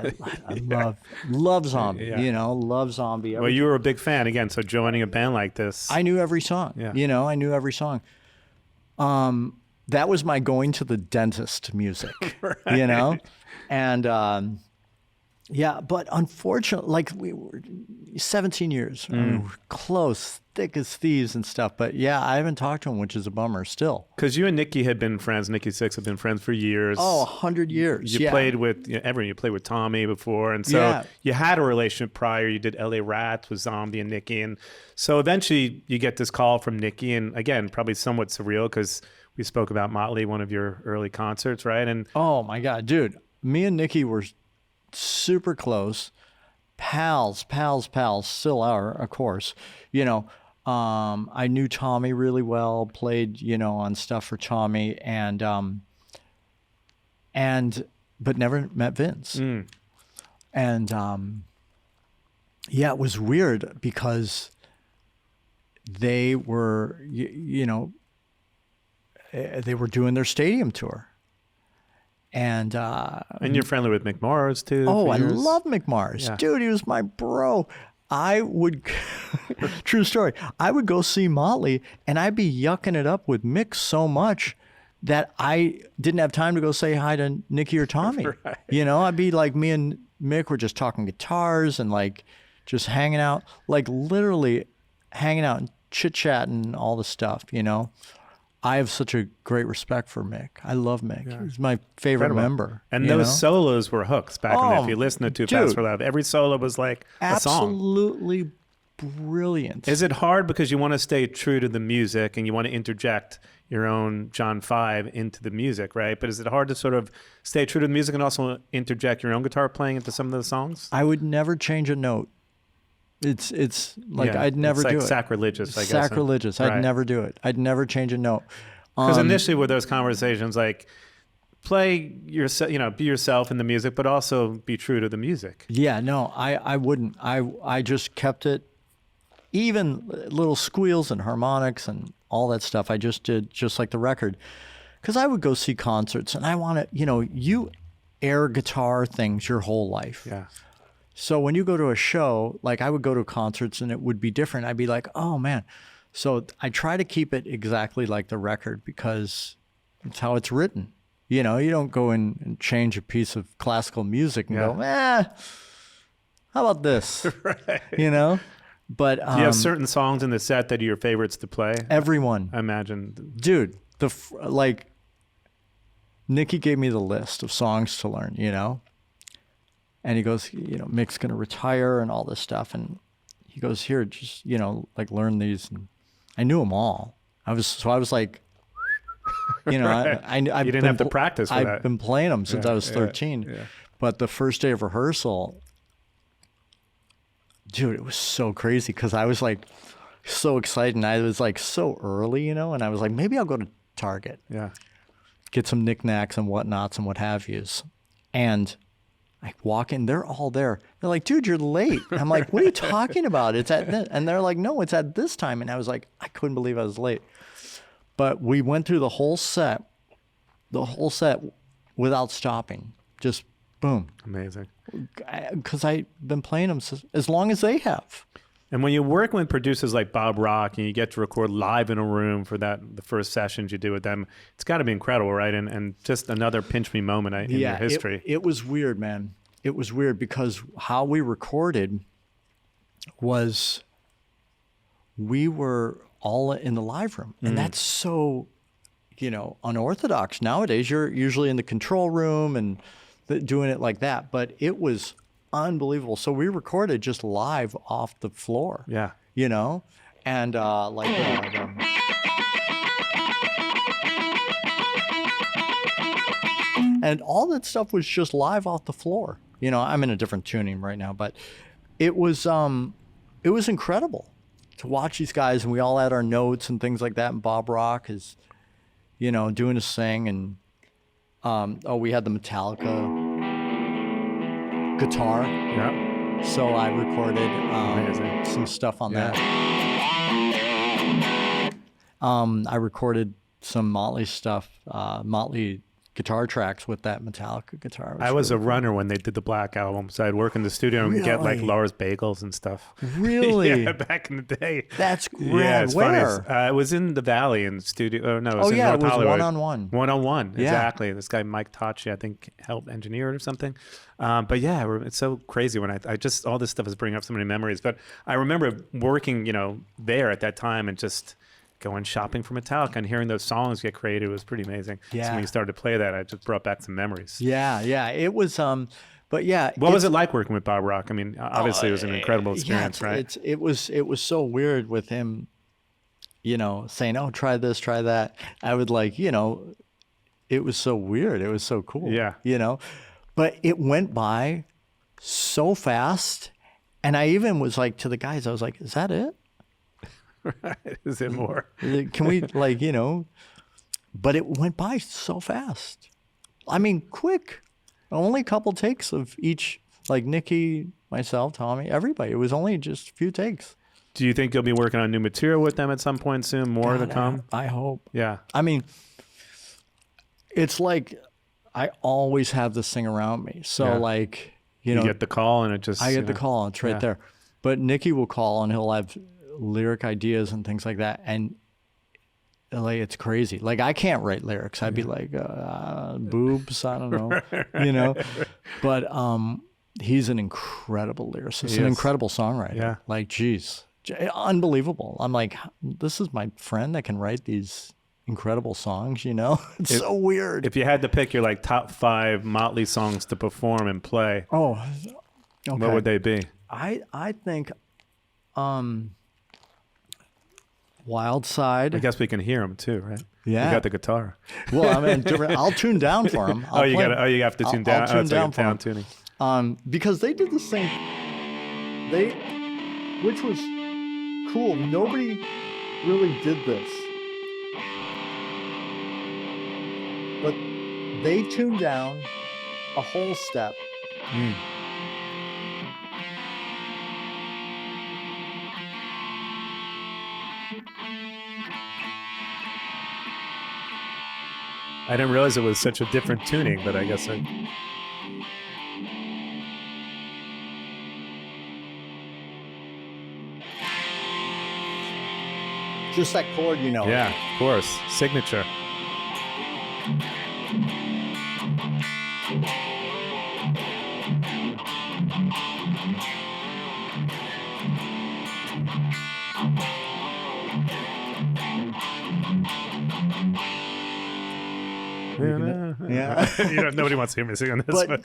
I love Zombie. You know, love Zombie. Well, you were a big fan again, so joining a band like this, I knew every song. Yeah. You know, I knew every song. That was my going to the dentist music. Right. You know, and but unfortunately, like we were 17 years, I mean, we're close, thick as thieves and stuff. But yeah, I haven't talked to him, which is a bummer still. Because you and Nikki had been friends. Nikki Sixx had been friends for years. Oh, 100 years. You played with everyone. You played with Tommy before, and so you had a relationship prior. You did L.A. Rats with Zombie and Nikki, and so eventually you get this call from Nikki, and again, probably somewhat surreal because we spoke about Mötley, one of your early concerts, right? And oh my God, dude, me and Nikki were super close, pals, still are, of course. You know, I knew Tommy really well, played, you know, on stuff for Tommy, and but never met Vince. And it was weird because they were, you know, they were doing their stadium tour. And you're friendly with Mick Mars too. Oh, I love Mick Mars. Yeah. Dude, he was my bro. I would, true story, I would go see Mötley and I'd be yucking it up with Mick so much that I didn't have time to go say hi to Nikki or Tommy. Right. You know, I'd be like, me and Mick were just talking guitars and like just hanging out, like literally hanging out and chit-chatting all the stuff, you know. I have such a great respect for Mick. I love Mick. Yeah. He's my favorite member. And those solos were hooks back in the day. If you listen to Too Fast for Love, every solo was like a song. Absolutely brilliant. Is it hard because you want to stay true to the music and you want to interject your own John 5 into the music, right? But is it hard to sort of stay true to the music and also interject your own guitar playing into some of the songs? I would never change a note. It's like I'd never do it. Sacrilegious, I guess. Sacrilegious. I'd never do it. I'd never change a note. Because initially with those conversations, like play yourself, be yourself in the music, but also be true to the music. Yeah, no, I wouldn't. I just kept it, even little squeals and harmonics and all that stuff. I just did just like the record. Because I would go see concerts and I want to, you air guitar things your whole life. Yeah. So when you go to a show, like I would go to concerts and it would be different. I'd be like, oh man. So I try to keep it exactly like the record because it's how it's written. You don't go in and change a piece of classical music and go, how about this? Right. But do you have certain songs in the set that are your favorites to play? Everyone. I imagine. Dude, Nicky gave me the list of songs to learn, And he goes, Mick's going to retire and all this stuff. And he goes, here, just, learn these. And I knew them all. I was like, right. I you didn't have to practice for that. I've been playing them since I was 13. Yeah. But the first day of rehearsal, dude, it was so crazy because I was like so excited. And I was like so early, and I was like, maybe I'll go to Target. Yeah. Get some knickknacks and whatnots and what have yous. And I walk in, they're all there. They're like, dude, you're late. And I'm like, what are you talking about? It's at this. And they're like, no, it's at this time. And I was like, I couldn't believe I was late. But we went through the whole set without stopping. Just boom. Amazing. Because I've been playing them as long as they have. And when you work with producers like Bob Rock and you get to record live in a room for the first sessions you do with them, it's got to be incredible, right? And just another pinch me moment in your history. It was weird, man. It was weird because how we recorded was we were all in the live room. And that's so, unorthodox. Nowadays, you're usually in the control room and doing it like that. But it was unbelievable. So we recorded just live off the floor. Yeah. And and all that stuff was just live off the floor. I'm in a different tuning right now, but it was incredible to watch these guys, and we all had our notes and things like that. And Bob Rock is, doing his thing, and we had the Metallica guitar. Yeah. So I recorded some stuff on that. I recorded some Motley stuff, Motley guitar tracks with that Metallica guitar. I was really a runner when they did the Black Album, so I'd work in the studio and get like Lars Bagels and stuff. Really? Yeah, back in the day. That's great. Yeah, it's Where? funny. It was in the Valley in the studio. It was in North it was Hollywood. one-on-one. One-on-one, Yeah. exactly. This guy Mike Tachi, I think, helped engineer it or something. But yeah, it's so crazy when I just all this stuff is bringing up so many memories. But I remember working, there at that time and just going shopping for Metallica and hearing those songs get created was pretty amazing. Yeah. So when you started to play that, it just brought back some memories. Yeah. It was, but yeah. What was it like working with Bob Rock? I mean, obviously it was an incredible experience, right? It was so weird with him, saying, oh, try this, try that. I would it was so weird. It was so cool. Yeah. But it went by so fast. And I even was like to the guys, I was like, is that it? Right. Is it more? Can we but it went by so fast. I mean, quick. Only a couple takes of each, like Nicky, myself, Tommy, everybody. It was only just a few takes. Do you think you'll be working on new material with them at some point soon? More to come? I hope. Yeah. I mean, it's like I always have this thing around me. So you get the call and it just... I get the call and it's right there. But Nicky will call and he'll have lyric ideas and things like that, and it's crazy. Like I can't write lyrics. I'd be like boobs, I don't know. But he's an incredible lyricist, an incredible songwriter. Yeah. Like geez, unbelievable. I'm like, this is my friend that can write these incredible songs, It's so weird. If you had to pick your top 5 Motley songs to perform and play, okay. what would they be? I think Wild Side. I guess we can hear him too, right? Yeah. You got the guitar. Well, I mean, I'll tune down for him. You have to tune down. I'll tune down for down him. tuning. Because they did the same. Which was cool. Nobody really did this, but they tuned down a whole step. I didn't realize it was such a different tuning, but I guess Just that chord, you know. yeah, of course, signature. Yeah. Nobody wants to hear me sing on this. But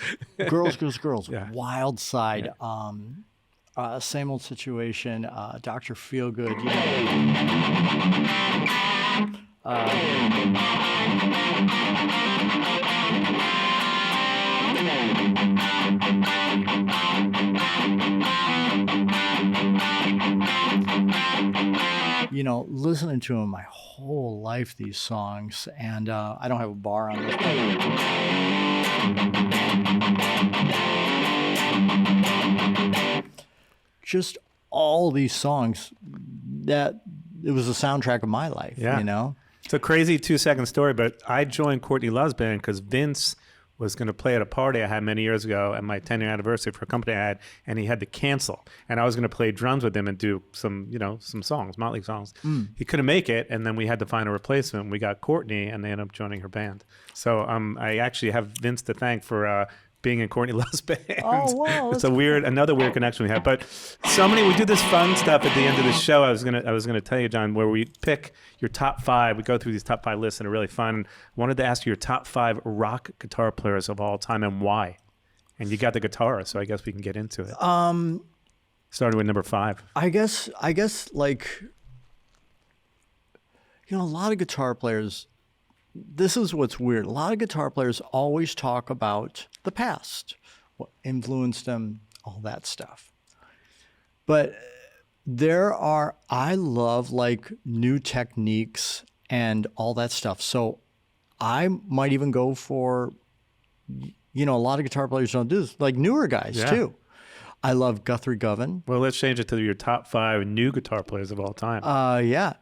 Girls, Girls, Girls, Yeah. Wild Side, same old situation, Dr. Feelgood, listening to them my whole life, these songs, and I don't have a bar on this. Just all these songs that it was the soundtrack of my life, Yeah. It's a crazy 2-second story, but I joined Courtney Love's band because Vince was going to play at a party I had many years ago at my 10-year anniversary for a company I had, and he had to cancel. And I was going to play drums with him and do some songs, Motley songs. He couldn't make it, and then we had to find a replacement. We got Courtney, and they ended up joining her band. So I actually have Vince to thank for being in Courtney Love's band. Oh, wow. It's another weird connection we have. But we do this fun stuff at the end of the show. I was gonna tell you, John, where we pick your top 5. We go through these top 5 lists and are really fun. I wanted to ask you your top 5 rock guitar players of all time and why. And you got the guitar, so I guess we can get into it. Starting with number 5. I guess like, a lot of guitar players, this is what's weird. A lot of guitar players always talk about the past, what influenced them, all that stuff. But I love like new techniques and all that stuff. So I might even go for, a lot of guitar players don't do this, like newer guys too. I love Guthrie Govan. Well, let's change it to your top 5 new guitar players of all time.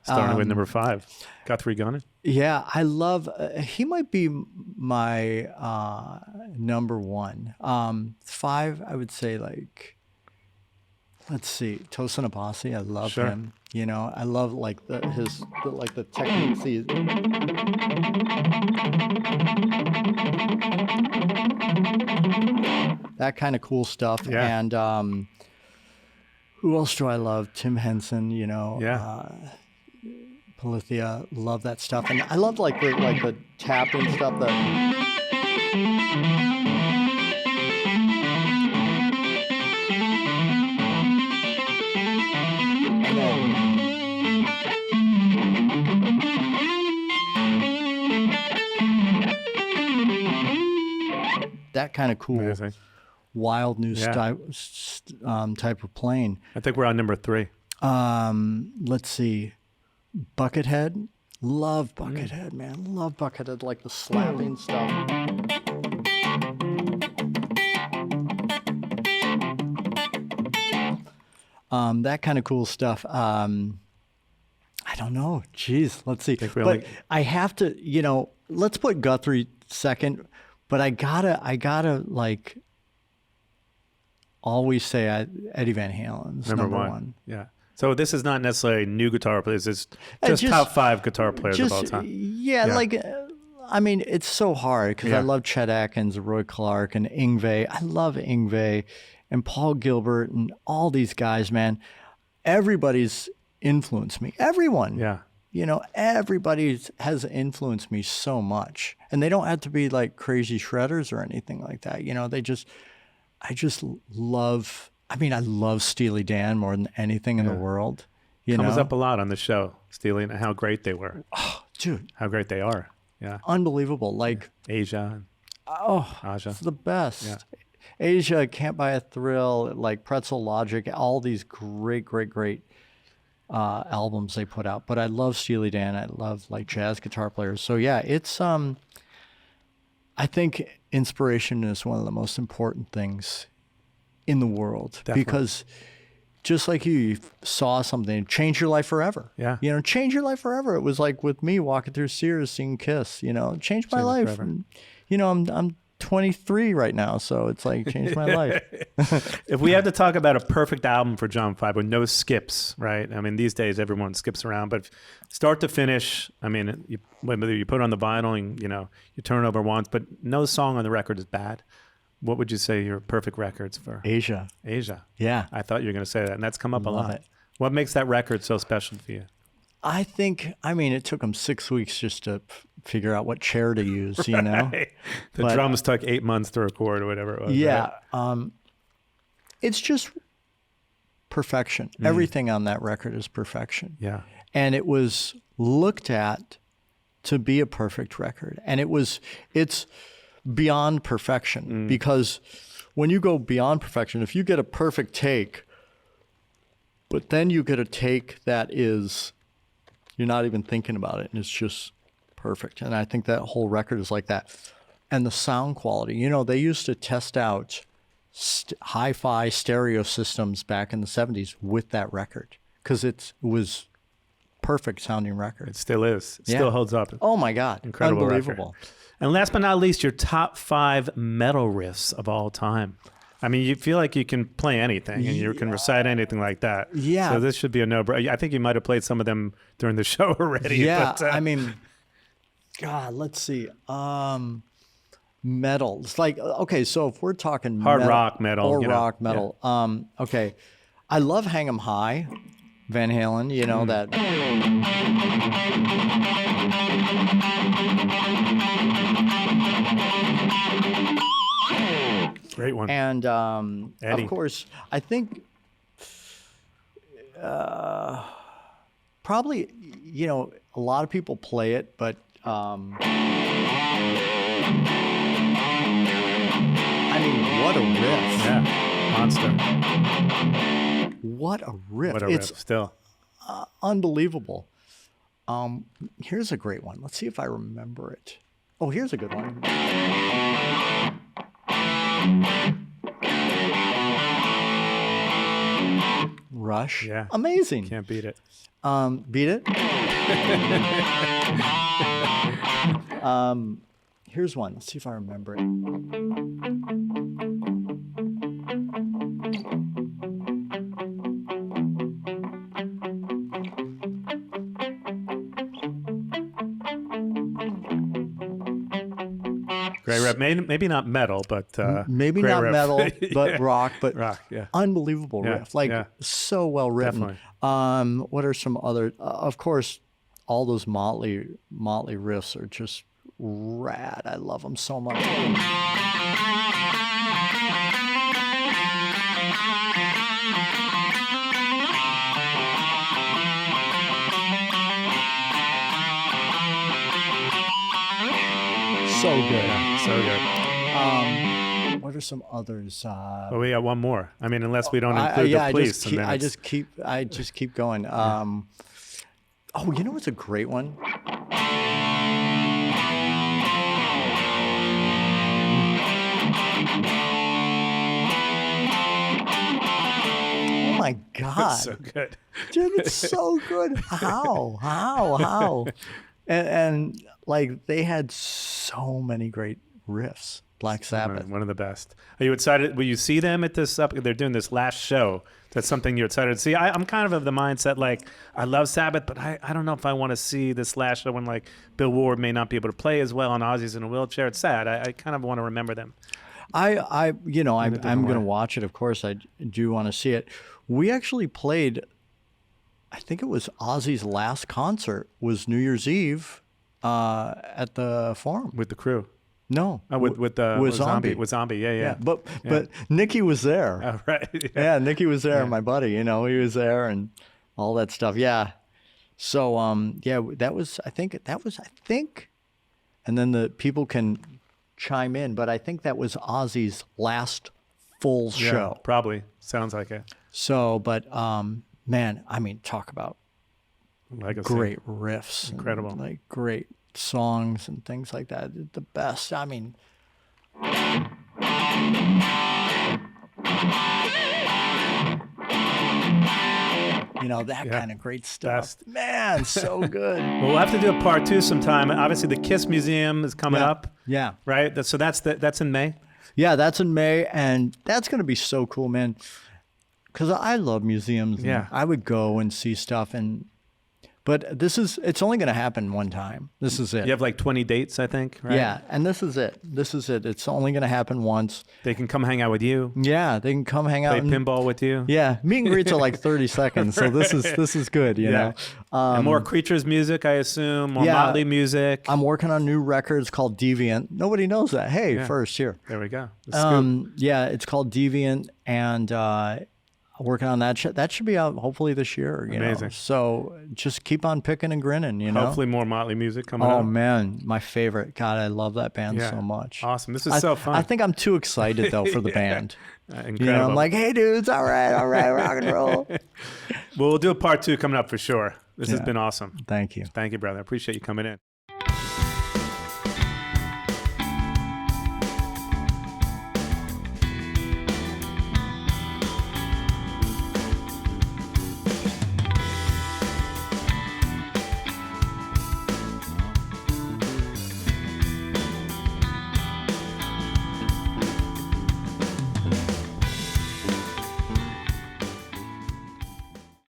Starting with number 5, Guthrie Govan. Yeah, I love, he might be my number 1. 5, I would say like, let's see, Tosin Abasi. I love him. I love like the techniques. That kind of cool stuff. Yeah. And who else do I love? Tim Henson, Polythia, love that stuff. And I love like the tapping stuff that kind of cool. Amazing. Wild new type of playing. I think we're on number 3. Let's see. Buckethead. Love Buckethead, man. Love Buckethead, like the slapping stuff. That kind of cool stuff. I don't know. Jeez, let's see. I have to, let's put Guthrie second, but I gotta like always say Eddie Van Halen's number one. Yeah. So this is not necessarily new guitar players. It's just top 5 guitar players of all time. Yeah, like, I mean, it's so hard because I love Chet Atkins, Roy Clark, and Yngwie. I love Yngwie and Paul Gilbert and all these guys, man. Everybody's influenced me. Everyone. Yeah. Everybody has influenced me so much. And they don't have to be like crazy shredders or anything like that. I just love I mean, I love Steely Dan more than anything in the world. You Comes know? up a lot on the show, Steely, and how great they were. Oh, dude, How great they are. Yeah. unbelievable. Like, Asia. oh, Aja. it's the best. Yeah. Asia, Can't Buy a Thrill, like Pretzel Logic, all these great, great, great albums they put out. But I love Steely Dan. I love like jazz guitar players. So yeah, it's I think inspiration is one of the most important things in the world. Definitely. Because just like you saw something change your life forever. Yeah. You know, change your life forever. It was like with me walking through Sears seeing Kiss, you know, changed my Change it life. forever. And, you know, I'm 23 right now, so it's like changed my life. If we had to talk about a perfect album for John 5 with no skips, right? I mean, these days everyone skips around, but start to finish, I mean, whether you put it on the vinyl and, you know, you turn it over once, but no song on the record is bad. What would you say your perfect records for? Asia. Asia. Yeah. I thought you were going to say that, and that's come up a Love lot. it. What makes that record so special for you? I think, I mean, it took them 6 weeks just to figure out what chair to use, you know? The But- drums took 8 months to record or whatever it was. Yeah. right? It's just perfection. Everything on that record is perfection. Yeah. And it was looked at to be a perfect record. And it's beyond perfection because when you go beyond perfection, if you get a perfect take, but then you get a take that is, you're not even thinking about it and it's just perfect. And I think that whole record is like that. And the sound quality, you know, they used to test out hi-fi stereo systems back in the 70s with that record because it was perfect sounding record. It still is. It Yeah. still holds up. Oh my God. Incredible Unbelievable. record. And last but not least, your top 5 metal riffs of all time. I mean, you feel like you can play anything and you can recite anything like that. Yeah. So this should be a no-brainer. I think you might have played some of them during the show already. Yeah. But, I mean, God, let's see. Metal. It's like, okay, so if we're talking Hard metal, rock metal, or you know, rock metal, okay. I love Hang 'em High, Van Halen, you know, that. great one. And Eddie. of course, I think probably, you know, a lot of people play it, but I mean, what a riff. Yeah. Monster. What a riff. What a It's riff. Still. unbelievable. Here's a great one. Let's see if I remember it. Oh, here's a good one. Rush. Yeah. Amazing. Can't beat it. Beat it. Here's one. Let's see if I remember it. Great riff. Maybe not metal, but Maybe great not riff. metal, but Yeah. rock, but Rock, yeah. unbelievable Yeah, riff. Like yeah. so well written. Definitely. What are some other? Of course, all those Motley riffs are just rad. I love them so much. So good. So good. What are some others? Well, we got one more. I mean, unless we don't include the police. and then I it's- just keep going. Oh, you know what's a great one? Oh my God. so good. Dude, it's so good. How? And like they had so many great riffs. Black Sabbath. One of the best. Are you excited? Will you see them at this they're doing this last show. That's something you're excited to see. I'm kind of the mindset like I love Sabbath, but I don't know if I want to see this last show when like Bill Ward may not be able to play as well and Ozzy's in a wheelchair. It's sad. I kind of want to remember them. I'm going to way. watch it. Of course, I do want to see it. We actually played, I think it was Ozzy's last concert was New Year's Eve at the Forum. With the crew. No, with Zombie. With Zombie, yeah. Yeah, but Nicky was there. Oh, right. Yeah, Nicky was there, my buddy. You know, he was there and all that stuff. Yeah. So that was I think, and then the people can chime in, but I think that was Ozzy's last full show. Probably sounds like it. So, but man, I mean, talk about Legacy. great riffs, Incredible. and, like great songs and things like that. The best. I mean, you know, that kind of great stuff. Best. Man, so good. Well, we'll have to do a part 2 sometime. Obviously, the Kiss Museum is coming up. Yeah. Right. So that's in May. Yeah, that's in May, and that's going to be so cool, man. Because I love museums. And Yeah. I would go and see stuff, but it's only going to happen one time. This is it. You have like 20 dates, I think. Right? Yeah, and this is it. It's only going to happen once. They can come hang out with you. Yeah, they can come hang out. Play pinball with you. Yeah, meet and greets are like 30 seconds, so this is good, you know. And more Creatures music, I assume. More Mötley music. I'm working on new records called Deviant. Nobody knows that. Hey, first here. There we go. The scoop. Yeah, it's called Deviant, and working on that. That should be out hopefully this year. You Amazing. know? So just keep on picking and grinning. You know. Hopefully more Mötley music coming up. Oh man, my favorite. God, I love that band so much. Awesome. This is so fun. I think I'm too excited though for the band. Incredible. You know, I'm like, hey dudes, all right, rock and roll. Well, we'll do a part 2 coming up for sure. This has been awesome. Thank you. Thank you, brother. I appreciate you coming in.